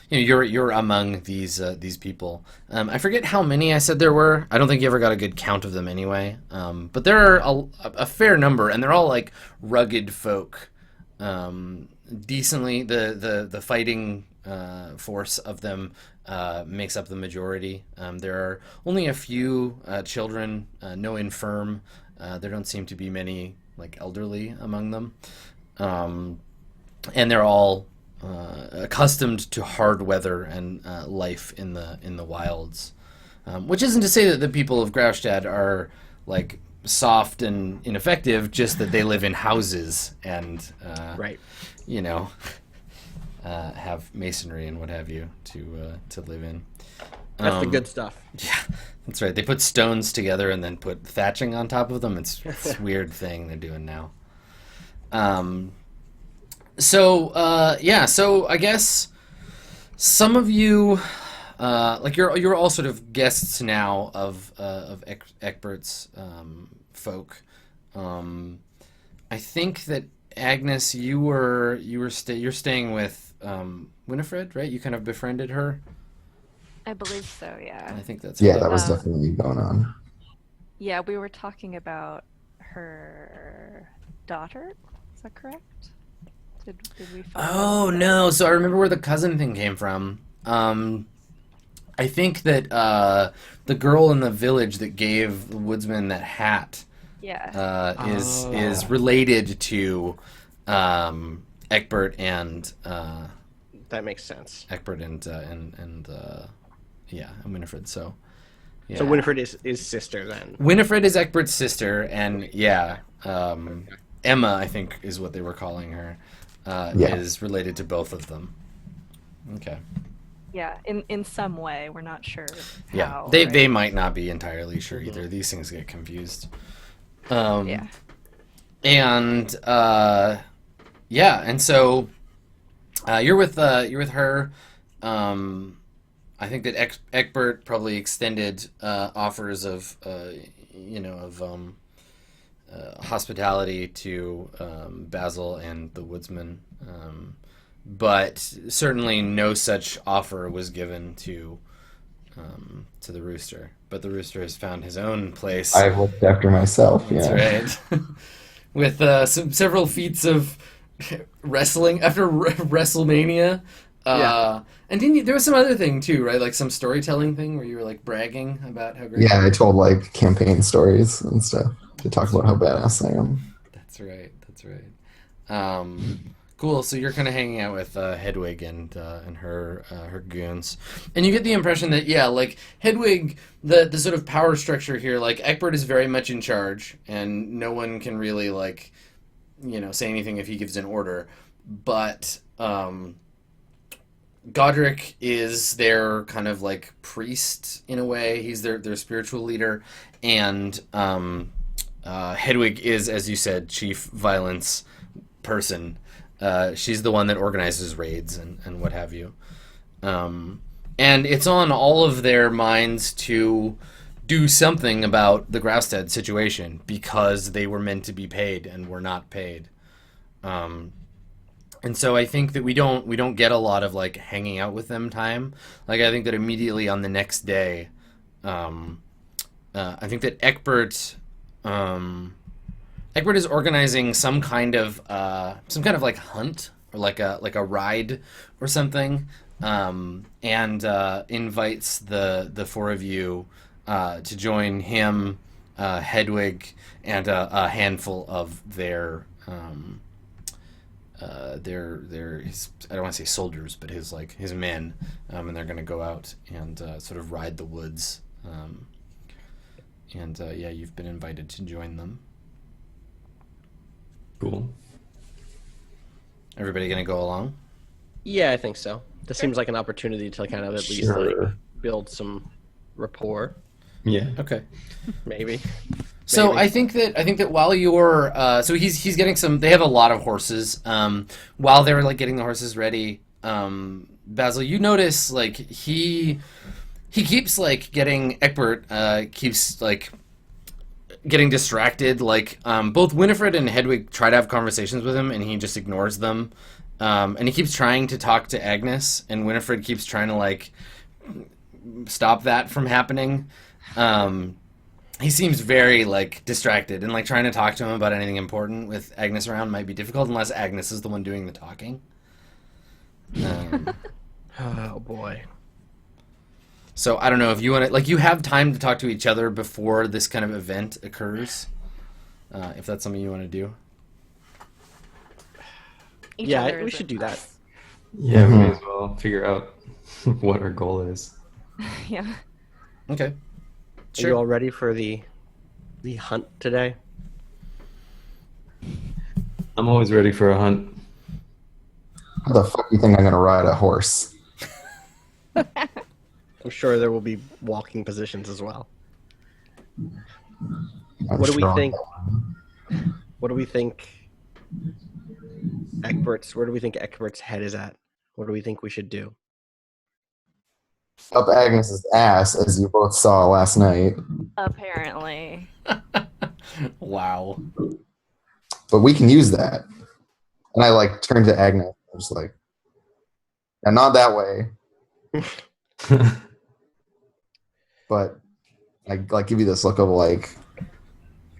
Speaker 1: You're among these people. I forget how many I said there were. I don't think you ever got a good count of them anyway. But there are a fair number, and they're all like rugged folk. Decently, the fighting force of them makes up the majority. There are only a few children, no infirm. There don't seem to be many like elderly among them, and they're all accustomed to hard weather and life in the wilds. Which isn't to say that the people of Graustadt are like soft and ineffective, just that they live in houses and
Speaker 2: Right.
Speaker 1: have masonry and what have you to live in.
Speaker 2: That's the good stuff.
Speaker 1: Yeah, that's right. They put stones together and then put thatching on top of them. It's a weird thing they're doing now. So I guess some of you, like you're all sort of guests now of Egbert's folk. I think that Agnes, you're staying with Winifred, right? You kind of befriended her.
Speaker 3: I believe so, yeah.
Speaker 1: I think that's
Speaker 5: Yeah,
Speaker 1: right.
Speaker 5: that was definitely going on.
Speaker 3: Yeah, we were talking about her daughter. Is that correct? Did we find
Speaker 1: Oh
Speaker 3: out?
Speaker 1: no! So I remember where the cousin thing came from. I think that the girl in the village that gave the woodsman that hat
Speaker 3: Yeah.
Speaker 1: is related to Egbert and
Speaker 2: That makes sense.
Speaker 1: and Winifred. So Yeah.
Speaker 2: So Winifred is sister then.
Speaker 1: Winifred is Egbert's sister, and Emma, I think, is what they were calling her, is related to both of them. Okay.
Speaker 3: Yeah, in some way, we're not sure
Speaker 1: Yeah,
Speaker 3: how.
Speaker 1: they might not be entirely sure either. These things get confused.
Speaker 3: Yeah.
Speaker 1: And and so you're with her. I think that Egbert probably extended offers of hospitality to Basil and the woodsman, but certainly no such offer was given to the rooster. But the rooster has found his own place.
Speaker 5: I've looked after myself.
Speaker 1: That's right. With several feats of wrestling after WrestleMania. And there was some other thing too, right? Like some storytelling thing where you were like bragging about how great.
Speaker 5: Yeah, I told like campaign stories and stuff to talk about how badass I am.
Speaker 1: That's right. Cool. So you're kind of hanging out with Hedwig and her goons, and you get the impression that like Hedwig, the sort of power structure here, like Egbert is very much in charge, and no one can really say anything if he gives an order, but Godric is their kind of like priest in a way. He's their spiritual leader, and Hedwig is, as you said, chief violence person. She's the one that organizes raids and what have you. And it's on all of their minds to do something about the Graustead situation because they were meant to be paid and were not paid. And so I think that we don't get a lot of like hanging out with them time. Like I think that immediately on the next day, I think that Egbert is organizing some kind of like hunt or like a ride or something, and invites the four of you to join him, Hedwig, and a handful of their his, I don't want to say soldiers, but his men, and they're going to go out and sort of ride the woods, you've been invited to join them.
Speaker 4: Cool.
Speaker 1: Everybody going to go along?
Speaker 2: Yeah, I think so. This seems like an opportunity to kind of at least like build some rapport.
Speaker 4: Yeah.
Speaker 1: Okay.
Speaker 2: Maybe.
Speaker 1: So I think that while you're so he's getting some. They have a lot of horses. While they're like getting the horses ready, Basil, you notice like he keeps like getting Egbert keeps like getting distracted. Like both Winifred and Hedwig try to have conversations with him, and he just ignores them. And he keeps trying to talk to Agnes, and Winifred keeps trying to like stop that from happening. He seems very like distracted, and like trying to talk to him about anything important with Agnes around might be difficult unless Agnes is the one doing the talking.
Speaker 2: Oh boy.
Speaker 1: So I don't know if you want to, like, you have time to talk to each other before this kind of event occurs, if that's something you want to do.
Speaker 2: Yeah, we should do that.
Speaker 4: Yeah, we may as well figure out what our goal is.
Speaker 3: Yeah.
Speaker 1: Okay.
Speaker 2: Are you all ready for the hunt today?
Speaker 4: I'm always ready for a hunt.
Speaker 5: How the fuck do you think I'm gonna ride a horse?
Speaker 2: I'm sure there will be walking positions as well.
Speaker 5: What
Speaker 2: do we think? What do we think where do we think Egbert's head is at? What do we think we should do?
Speaker 5: Up Agnes's ass, as you both saw last night.
Speaker 3: Apparently.
Speaker 1: Wow.
Speaker 5: But we can use that. And I like turn to Agnes. I'm just like, and not that way. But I like give you this look of like,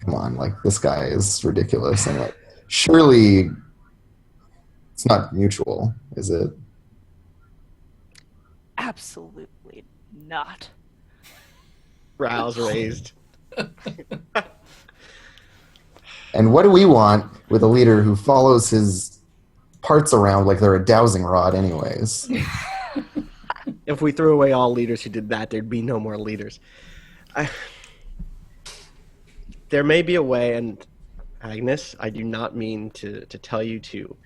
Speaker 5: come on, like this guy is ridiculous, and like surely it's not mutual, is it?
Speaker 3: Absolutely not.
Speaker 2: Brows raised.
Speaker 5: And what do we want with a leader who follows his parts around like they're a dowsing rod anyways?
Speaker 2: If we threw away all leaders who did that, there'd be no more leaders. There may be a way, and Agnes, I do not mean to tell you to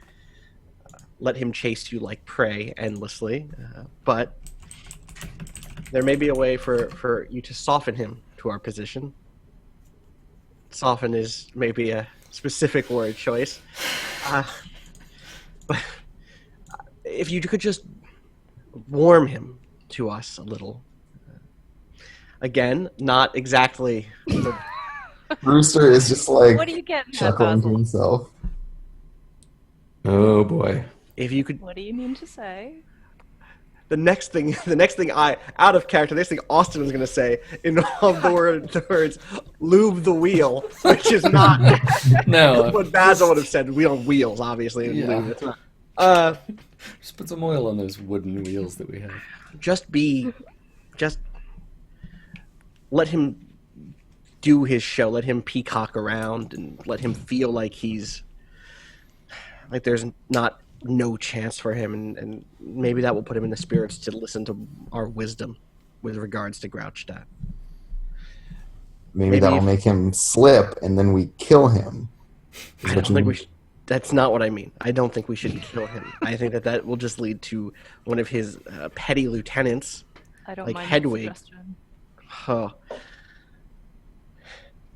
Speaker 2: let him chase you like prey endlessly, but there may be a way for you to soften him to our position. Soften is maybe a specific word choice. But if you could just warm him to us a little. Again, not exactly the...
Speaker 5: Rooster is just like
Speaker 3: What are you getting at,
Speaker 5: chuckling to
Speaker 3: Basil?
Speaker 5: himself.
Speaker 4: Oh boy.
Speaker 2: If you could,
Speaker 3: What do you mean to say?
Speaker 2: the next thing out of character, the next thing Austin was going to say involved the words "lube the wheel," which is not
Speaker 1: No.
Speaker 2: what Basil would have said. We on wheels, obviously.
Speaker 1: Yeah.
Speaker 2: Lube, it's not.
Speaker 1: Just put some oil on those wooden wheels that we have.
Speaker 2: Just let him do his show. Let him peacock around and let him feel like he's like there's not no chance for him, and maybe that will put him in the spirits to listen to our wisdom with regards to Grouchstadt.
Speaker 5: Maybe that'll make him slip, and then we kill him.
Speaker 2: I don't think we should. That's not what I mean. I don't think we should kill him. I think that will just lead to one of his petty lieutenants.
Speaker 3: I don't
Speaker 2: Like
Speaker 3: mind
Speaker 2: Hedwig.
Speaker 3: the suggestion.
Speaker 2: Huh.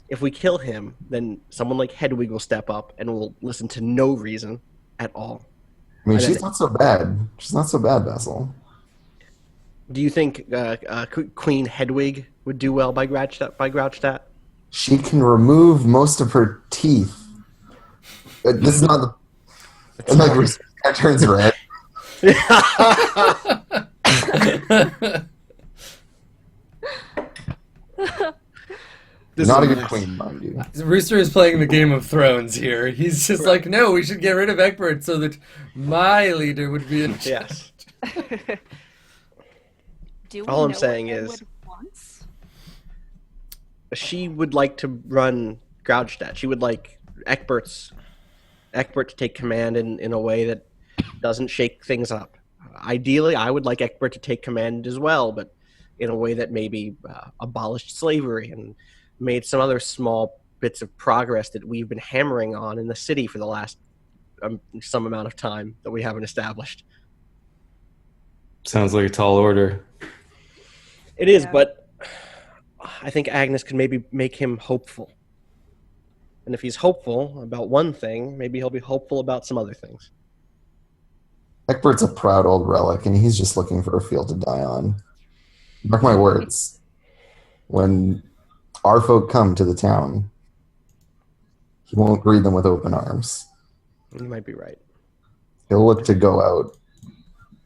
Speaker 2: If we kill him, then someone like Hedwig will step up and will listen to no reason at all.
Speaker 5: I mean,
Speaker 2: I
Speaker 5: she's
Speaker 2: don't-
Speaker 5: not so bad. She's not so bad, Basil.
Speaker 2: Do you think Queen Hedwig would do well by Grouchstadt?
Speaker 5: She can remove most of her teeth. This is not the. And like, Rooster kind of turns red. Not a good queen, mind you.
Speaker 1: Rooster is playing the Game of Thrones here. He's just like, no, we should get rid of Egbert so that my leader would be in charge.
Speaker 2: Yes.
Speaker 3: Do we
Speaker 2: All I'm
Speaker 3: know
Speaker 2: saying
Speaker 3: what
Speaker 2: is-
Speaker 3: Edward wants?
Speaker 2: She would like to run Grouchstadt. She would like Egbert to take command in a way that doesn't shake things up. Ideally, I would like Egbert to take command as well, but in a way that maybe abolished slavery and made some other small bits of progress that we've been hammering on in the city for the last some amount of time that we haven't established.
Speaker 4: Sounds like a tall order.
Speaker 2: It is,
Speaker 3: Yeah.
Speaker 2: but I think Agnes can maybe make him hopeful. And if he's hopeful about one thing, maybe he'll be hopeful about some other things.
Speaker 5: Egbert's a proud old relic, and he's just looking for a field to die on. Mark my words. When our folk come to the town, he won't greet them with open arms.
Speaker 2: You might be right.
Speaker 5: He'll look to go out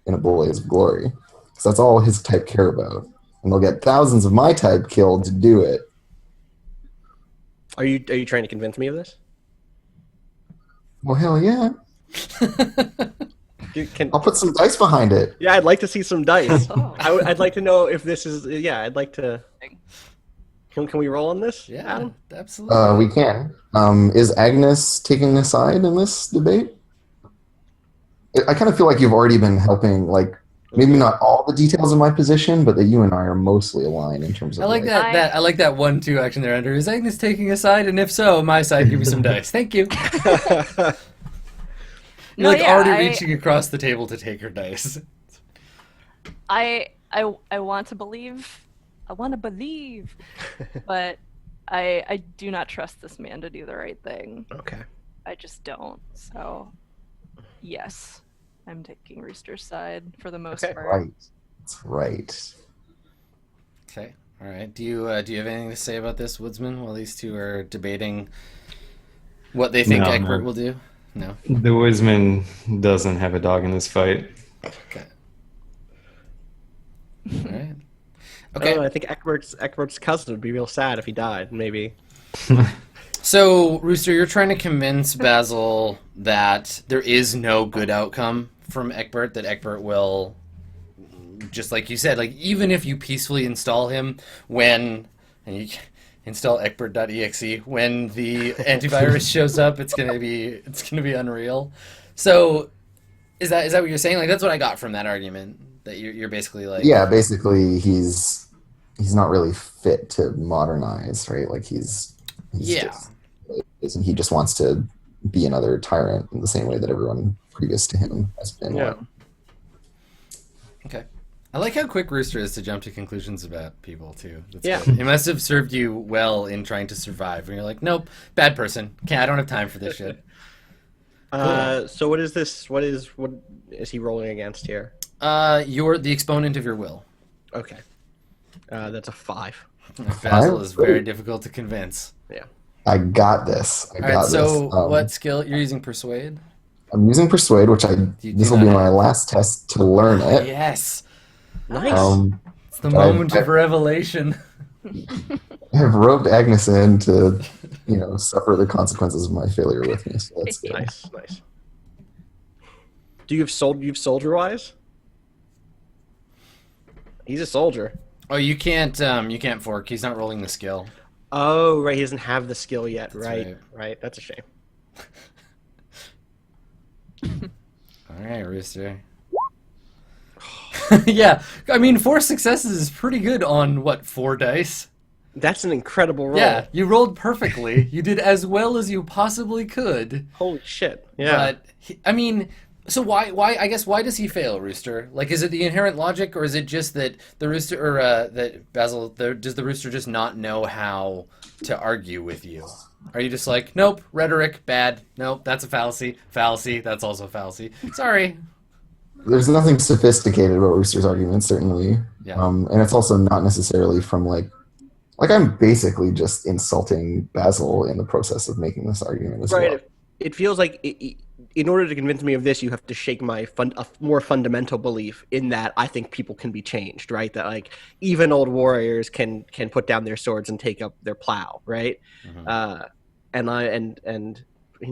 Speaker 5: in a blaze of glory. Because that's all his type care about. And they'll get thousands of my type killed to do it.
Speaker 2: Are you trying to convince me of this?
Speaker 5: Well, hell yeah.
Speaker 2: Dude,
Speaker 5: I'll put some dice behind it.
Speaker 2: yeah, I'd like to see some dice.
Speaker 3: Oh.
Speaker 2: I'd like to know if this is. Yeah, I'd like to. Can we roll on this?
Speaker 1: Yeah,
Speaker 2: Adam?
Speaker 1: absolutely.
Speaker 5: We can. Is Agnes taking a side in this debate? I kind of feel like you've already been helping, like, maybe not all the details of my position, but that you and I are mostly aligned in terms of.
Speaker 1: I like that. I like that 1-2 action there, Andrew. Is Agnes taking a side? And if so, my side, give me some dice. Thank you. You're
Speaker 3: No,
Speaker 1: like
Speaker 3: yeah,
Speaker 1: already reaching across the table to take her dice.
Speaker 3: I want to believe. I want to believe, but I do not trust this man to do the right thing.
Speaker 2: Okay.
Speaker 3: I just don't. So, yes, I'm taking Rooster's side for the most
Speaker 2: Okay.
Speaker 3: part.
Speaker 5: Right. That's right.
Speaker 1: Okay. All right. Do you have anything to say about this, Woodsman, while these two are debating what they think
Speaker 4: No,
Speaker 1: Egbert
Speaker 4: no.
Speaker 1: will do? No.
Speaker 4: The Woodsman doesn't have a dog in this fight.
Speaker 1: Okay. All right.
Speaker 2: Okay.
Speaker 1: Okay.
Speaker 2: I think Egbert's cousin would be real sad if he died. Maybe.
Speaker 1: So, Rooster, you're trying to convince Basil that there is no good outcome from Egbert, that Egbert will, just like you said, like, even if you peacefully install him and you install Egbert.exe, when the antivirus shows up, it's gonna be unreal. So, is that what you're saying? Like, that's what I got from that argument, that you're basically like,
Speaker 5: Yeah, basically, he's he's not really fit to modernize, right? Like he's
Speaker 1: Yeah.
Speaker 5: and he just wants to be another tyrant in the same way that everyone previous to him has been.
Speaker 2: Yeah.
Speaker 1: Okay. I like how quick Rooster is to jump to conclusions about people too. That's
Speaker 2: Yeah.
Speaker 1: good. It must have served you well in trying to survive. When you're like, nope, bad person. I don't have time for this shit.
Speaker 2: So what is this? What is he rolling against here?
Speaker 1: You're the exponent of your will.
Speaker 2: Okay. That's a 5.
Speaker 1: Basil is very difficult to convince.
Speaker 2: Yeah.
Speaker 5: I got this. I
Speaker 1: All right,
Speaker 5: got
Speaker 1: so
Speaker 5: this.
Speaker 1: what skill you're using? Persuade.
Speaker 5: I'm using Persuade, which
Speaker 1: do
Speaker 5: this will be
Speaker 1: not
Speaker 5: my
Speaker 1: have.
Speaker 5: last test to learn it.
Speaker 1: Yes,
Speaker 2: Nice.
Speaker 1: it's the moment of revelation.
Speaker 5: I've roped Agnes in to, suffer the consequences of my failure with me. So that's good.
Speaker 2: Nice. Do you've soldier wise? He's a soldier.
Speaker 1: Oh, you can't fork. He's not rolling the skill.
Speaker 2: Oh, right. He doesn't have the skill yet.
Speaker 1: That's
Speaker 2: Right. That's a shame.
Speaker 1: All right, Rooster. Yeah, I mean, 4 successes is pretty good on, 4 dice?
Speaker 2: That's an incredible roll.
Speaker 1: Yeah, you rolled perfectly. You did as well as you possibly could.
Speaker 2: Holy shit. Yeah.
Speaker 1: But, so why does he fail, Rooster? Like, is it the inherent logic, or is it just that the Rooster, or that Basil, does the Rooster just not know how to argue with you? Are you just like, nope, rhetoric, bad, nope, that's a fallacy, that's also a fallacy. Sorry.
Speaker 5: There's nothing sophisticated about Rooster's arguments, certainly.
Speaker 1: Yeah.
Speaker 5: And it's also not necessarily from like I'm basically just insulting Basil in the process of making this argument as well.
Speaker 2: It feels like in order to convince me of this, you have to shake my a more fundamental belief in that I think people can be changed, right? That like even old warriors can put down their swords and take up their plow, right?
Speaker 1: Mm-hmm.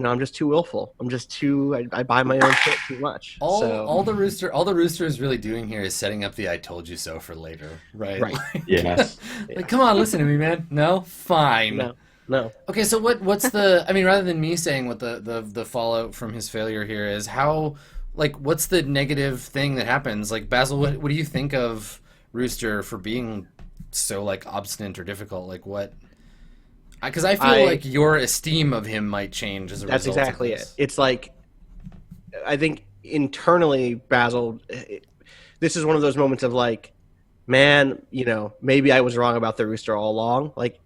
Speaker 2: I'm just too willful. I'm just too. I buy my own shit too much.
Speaker 1: All the Rooster is really doing here is setting up the "I told you so" for later, right?
Speaker 2: Right.
Speaker 4: Yes.
Speaker 1: Like, come on, listen to me, man. No, fine.
Speaker 2: No.
Speaker 1: Okay, so what's the? I mean, rather than me saying what the fallout from his failure here is, how, like, what's the negative thing that happens? Like, Basil, what do you think of Rooster for being so like obstinate or difficult? Like, what? Because I feel like your esteem of him might change as a result.
Speaker 2: That's exactly
Speaker 1: of this.
Speaker 2: it. It's like, I think internally, Basil, this is one of those moments of like, man, maybe I was wrong about the Rooster all along. Like,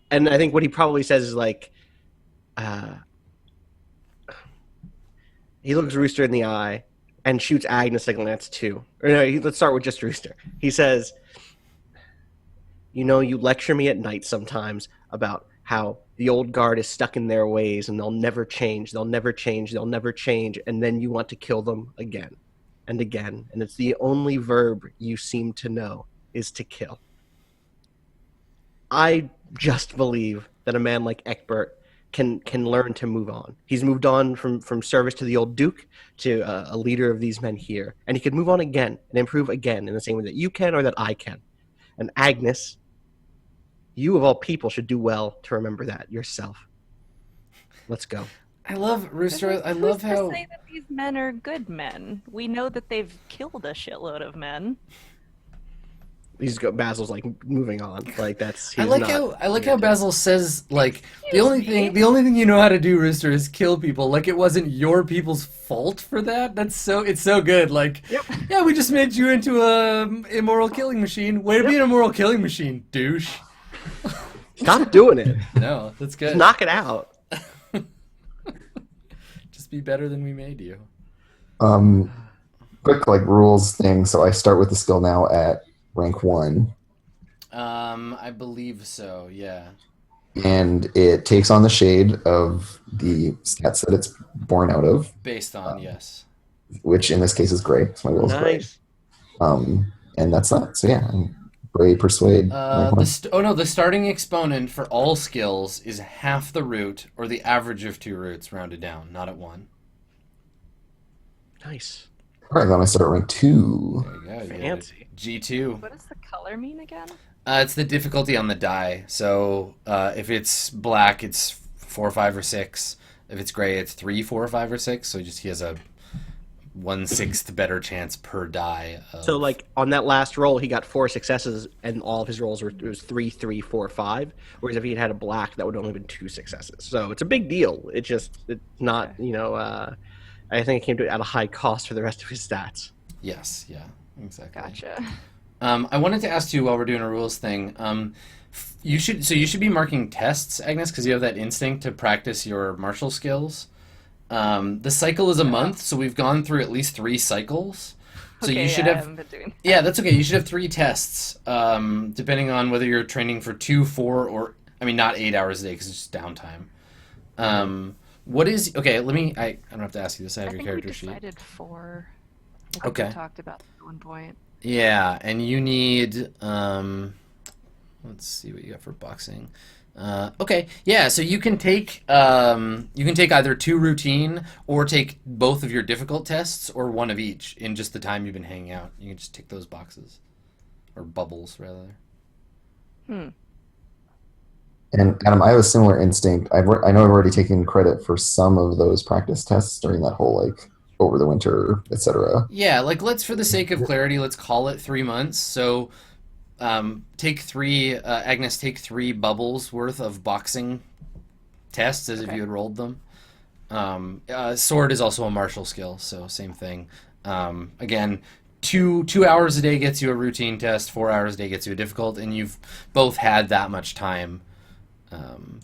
Speaker 2: and I think what he probably says is like, he looks Rooster in the eye and shoots Agnes a glance too. Or no, let's start with just Rooster. He says, you lecture me at night sometimes about how the old guard is stuck in their ways and they'll never change, and then you want to kill them again and again, and it's the only verb you seem to know is to kill. I just believe that a man like Egbert can learn to move on. He's moved on from service to the old Duke to a leader of these men here, and he could move on again and improve again in the same way that you can or that I can. And Agnes, you of all people should do well to remember that yourself. Let's go.
Speaker 1: I love Rooster. I love how.
Speaker 3: Who's to say that these men are good men? We know that they've killed a shitload of men.
Speaker 2: Basil's like moving on. Like that's.
Speaker 1: I like how Basil says like the only thing you know how to do, Rooster, is kill people. Like it wasn't your people's fault for that. It's so good. Like,
Speaker 2: yep.
Speaker 1: Yeah, we just made you into a immoral killing machine. Way to be an immoral killing machine, douche.
Speaker 2: Stop doing it.
Speaker 1: No, that's good.
Speaker 2: Just knock it out.
Speaker 1: Just be better than we made you.
Speaker 5: Quick rules thing. So I start with the skill now at rank 1.
Speaker 1: I believe so. Yeah.
Speaker 5: And it takes on the shade of the stats that it's born out of.
Speaker 1: Based on yes.
Speaker 5: Which in this case is gray. So my will is gray.
Speaker 2: Nice.
Speaker 5: And that's that. So yeah. Gray persuade.
Speaker 1: The starting exponent for all skills is half the root or the average of 2 roots rounded down, not at 1.
Speaker 2: Nice.
Speaker 5: All right, then I start at rank 2.
Speaker 1: There you go.
Speaker 2: Fancy.
Speaker 1: G2.
Speaker 3: What does the color mean again?
Speaker 1: It's the difficulty on the die. So if it's black, it's 4, 5, or 6. If it's gray, it's 3, 4, 5, or 6. So he has a 1/6 better chance per die.
Speaker 2: So like on that last roll, he got 4 successes, and all of his rolls were it was 3, 3, 4, 5. Whereas if he had a black, that would only been 2 successes. So it's a big deal. It's not I think it came to at a high cost for the rest of his stats.
Speaker 1: Yes, yeah, exactly.
Speaker 3: Gotcha.
Speaker 1: I wanted to ask you while we're doing a rules thing. You should be marking tests, Agnes, because you have that instinct to practice your martial skills. The cycle is a month, so we've gone through at least 3 cycles. So
Speaker 3: Okay,
Speaker 1: you should
Speaker 3: I
Speaker 1: have.
Speaker 3: haven't been doing that.
Speaker 1: Yeah, that's okay. You should have 3 tests, depending on whether you're training for 2, 4, or not 8 hours a day because it's just downtime. What is okay? Let me. I don't have to ask you this. I have
Speaker 3: I
Speaker 1: your
Speaker 3: think
Speaker 1: character
Speaker 3: we
Speaker 1: sheet.
Speaker 3: decided 4. I think
Speaker 1: Okay.
Speaker 3: we talked about that at one point.
Speaker 1: Yeah, and you need. Let's see what you got for boxing. Okay, yeah. So you can take either 2 routine or take both of your difficult tests or 1 of each in just the time you've been hanging out. You can just tick those boxes or bubbles rather.
Speaker 5: And Adam, I have a similar instinct. I know I've already taken credit for some of those practice tests during that whole like over the winter, etc.
Speaker 1: Yeah, like let's for the sake of clarity, let's call it 3 months. So take 3, Agnes, take 3 bubbles worth of boxing tests as if you had rolled them. Sword is also a martial skill, so same thing. Again, 2 hours a day gets you a routine test, 4 hours a day gets you a difficult, and you've both had that much time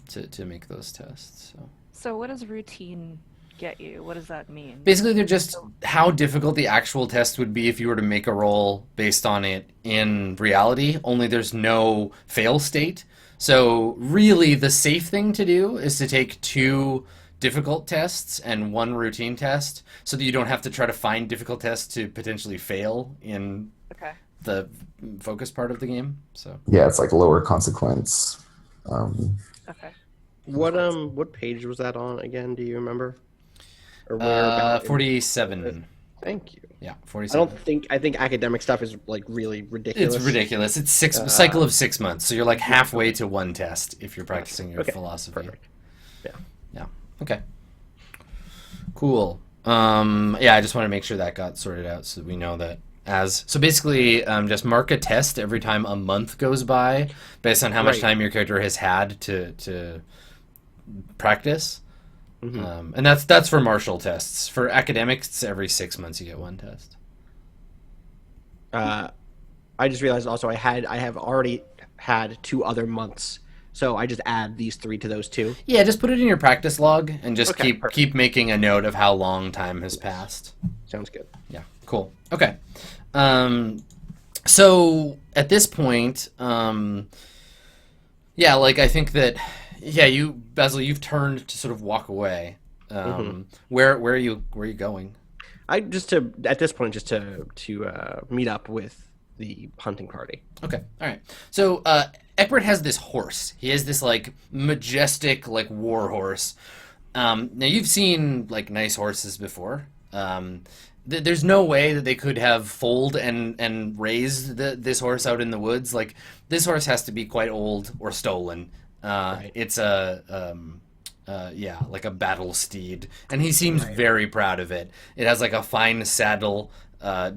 Speaker 1: to make those tests.
Speaker 3: So what does routine get you? What does that mean?
Speaker 1: Basically, they're just how difficult the actual test would be if you were to make a roll based on it in reality, only there's no fail state. So really, the safe thing to do is to take 2 difficult tests and 1 routine test so that you don't have to try to find difficult tests to potentially fail in
Speaker 3: Okay.
Speaker 1: the focus part of the game. So
Speaker 5: Yeah, it's like lower consequence.
Speaker 3: Okay.
Speaker 2: What page was that on again? Do you remember? Or where about?
Speaker 1: 47.
Speaker 2: Thank you.
Speaker 1: Yeah,
Speaker 2: I
Speaker 1: 47.
Speaker 2: think academic stuff is like really ridiculous.
Speaker 1: It's ridiculous. It's cycle of 6 months, so you're like halfway to 1 test if you're practicing your
Speaker 2: Okay,
Speaker 1: philosophy.
Speaker 2: perfect. Yeah.
Speaker 1: Yeah. Okay. Cool. Yeah, I just want to make sure that got sorted out so that we know that so basically just mark a test every time a month goes by based on how much
Speaker 2: Right.
Speaker 1: time your character has had to practice.
Speaker 2: Mhm.
Speaker 1: And that's for martial tests. For academics, it's every 6 months you get 1 test.
Speaker 2: I just realized also I have already had 2 other months, so I just add these 3 to those 2.
Speaker 1: Yeah, just put it in your practice log and just
Speaker 2: Okay,
Speaker 1: keep
Speaker 2: perfect.
Speaker 1: making a note of how long time has passed.
Speaker 2: Sounds good.
Speaker 1: Yeah, cool. Okay. So at this point, yeah, like I think that, yeah, Basil, you've turned to sort of walk away. Where are you going?
Speaker 2: At this point just to meet up with the hunting party.
Speaker 1: Okay, all right. So Egbert has this horse. He has this like majestic like war horse. Now you've seen like nice horses before. There's no way that they could have foaled and raised this horse out in the woods. Like this horse has to be quite old or stolen.
Speaker 2: Right.
Speaker 1: It's like a battle steed, and he seems very proud of it. It has like a fine saddle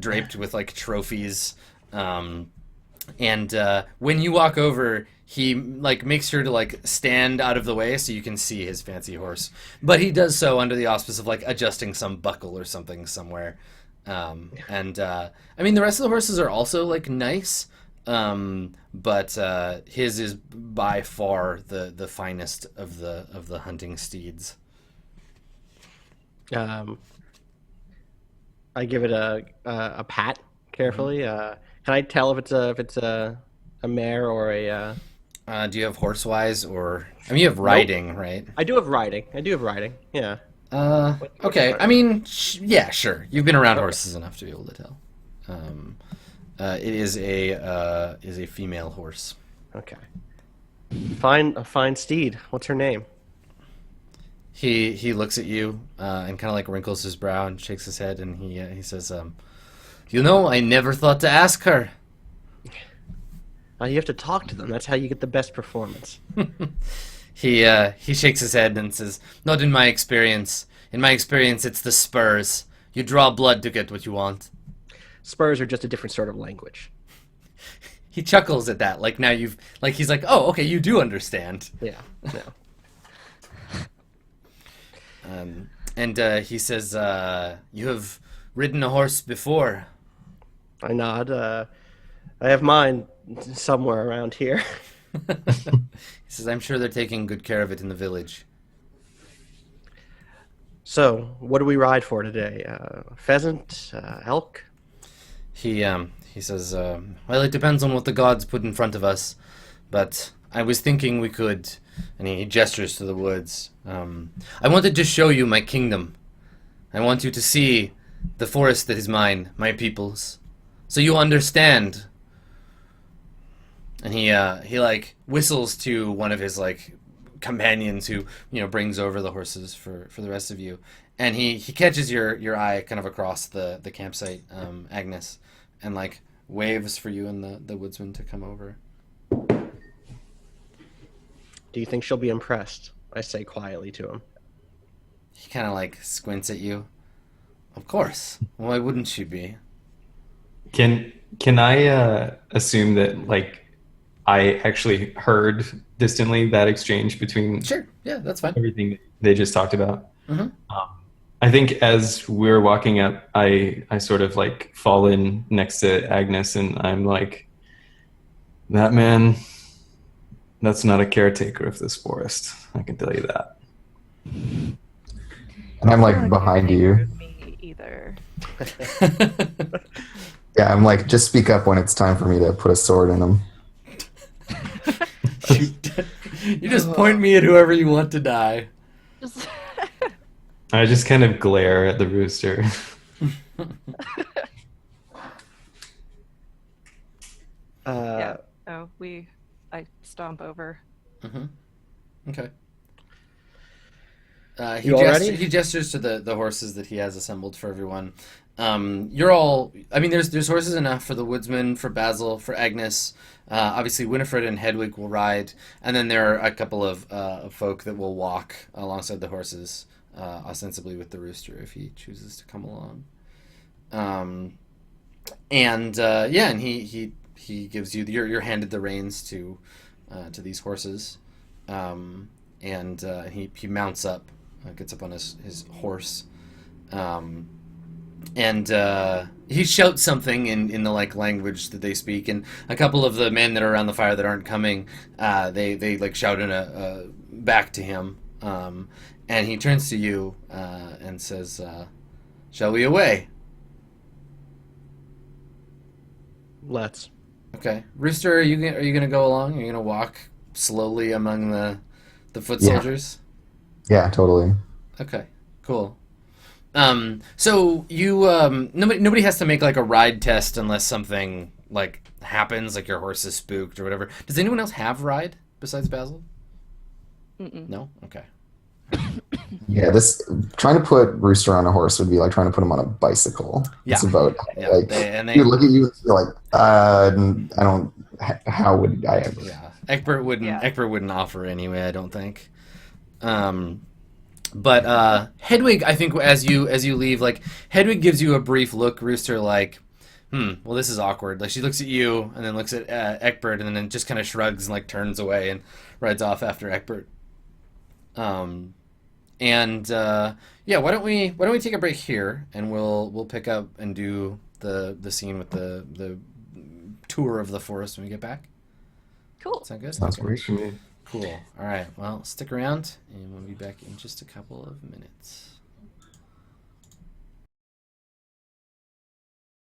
Speaker 1: draped with like trophies. And when you walk over, he like makes sure to like stand out of the way so you can see his fancy horse. But he does so under the auspice of like adjusting some buckle or something somewhere. I mean the rest of the horses are also like nice, but his is by far the finest of the hunting steeds.
Speaker 2: I give it a pat carefully. Can I tell if it's a mare or a?
Speaker 1: Do you have horsewise or? I mean, you have riding, right?
Speaker 2: I do have riding. Yeah.
Speaker 1: Okay. I mean, yeah, sure. You've been around horses enough to be able to tell. It is a female horse.
Speaker 2: Okay. A fine steed. What's her name?
Speaker 1: He looks at you and kind of like wrinkles his brow and shakes his head, and he says, "You know, I never thought to ask her."
Speaker 2: You have to talk to them. That's how you get the best performance.
Speaker 1: He shakes his head and says, "Not in my experience. In my experience, it's the spurs. You draw blood to get what you want.
Speaker 2: Spurs are just a different sort of language.
Speaker 1: He chuckles at that. Like now you've like he's like, oh, okay, you do understand.
Speaker 2: Yeah. No.
Speaker 1: And he says, you have ridden a horse before.
Speaker 2: I nod. I have mine somewhere around here.
Speaker 1: He says, I'm sure they're taking good care of it in the village.
Speaker 2: So, what do we ride for today? Pheasant? Elk?
Speaker 1: He says, well, it depends on what the gods put in front of us, but I was thinking we could, and he gestures to the woods. I wanted to show you my kingdom. I want you to see the forest that is mine, my people's, so you understand. And he like whistles to one of his like companions who brings over the horses for the rest of you, and he catches your eye kind of across the campsite, Agnes, and like waves for you and the woodsman to come over.
Speaker 2: Do you think she'll be impressed? I say quietly to him.
Speaker 1: He kind of like squints at you. Of course. Why wouldn't she be?
Speaker 4: Can I assume that like I actually heard distantly that exchange between
Speaker 1: Sure. Yeah, that's fine.
Speaker 4: everything they just talked about?
Speaker 1: Mm-hmm.
Speaker 4: I think as we're walking up, I sort of like fall in next to Agnes, and I'm like, that man, that's not a caretaker of this forest. I can tell you that.
Speaker 5: And I'm like behind you.
Speaker 3: Me either.
Speaker 5: Yeah, I'm like, just speak up when it's time for me to put a sword in him.
Speaker 1: You just point me at whoever you want to die.
Speaker 4: I just kind of glare at the rooster.
Speaker 3: Yeah. Oh, I stomp over.
Speaker 1: Mm-hmm. Okay.
Speaker 2: You all ready?
Speaker 1: He gestures to the horses that he has assembled for everyone. You're all. I mean, there's horses enough for the woodsman, for Basil, for Agnes. Obviously, Winifred and Hedwig will ride, and then there are a couple of folk that will walk alongside the horses, ostensibly with the rooster if he chooses to come along. And he gives you you're handed the reins to these horses, and he mounts up, gets up on his horse, and he shouts something in the like language that they speak, and a couple of the men that are around the fire that aren't coming, they like shout in a back to him, and he turns to you and says, "Shall we away?"
Speaker 2: Let's.
Speaker 1: Okay, Rooster, are you gonna go along? Are you gonna walk slowly among the foot
Speaker 5: Yeah.
Speaker 1: soldiers?
Speaker 5: Yeah, totally.
Speaker 1: Okay, cool. So you nobody has to make like a ride test unless something like happens, like your horse is spooked or whatever. Does anyone else have ride besides Basil?
Speaker 3: Mm-mm.
Speaker 1: No. Okay.
Speaker 5: Yeah, this trying to put Rooster on a horse would be like trying to put him on a bicycle.
Speaker 1: Yeah.
Speaker 5: It's about
Speaker 1: Yeah.
Speaker 5: like
Speaker 1: They
Speaker 5: you look at you and you're like, I don't. How would I ever?
Speaker 1: yeah. Egbert wouldn't.
Speaker 3: Yeah.
Speaker 1: Egbert wouldn't offer anyway. I don't think. But Hedwig, I think as you leave, like Hedwig gives you a brief look, Rooster, like, well, this is awkward. Like she looks at you and then looks at Egbert and then just kind of shrugs and like turns away and rides off after Egbert. Why don't we take a break here and we'll pick up and do the scene with the tour of the forest when we get back.
Speaker 3: Cool.
Speaker 1: Sound good?
Speaker 5: Sounds
Speaker 1: Okay.
Speaker 5: great.
Speaker 4: For me.
Speaker 1: Cool. All right. Well, stick around, and we'll be back in just a couple of minutes.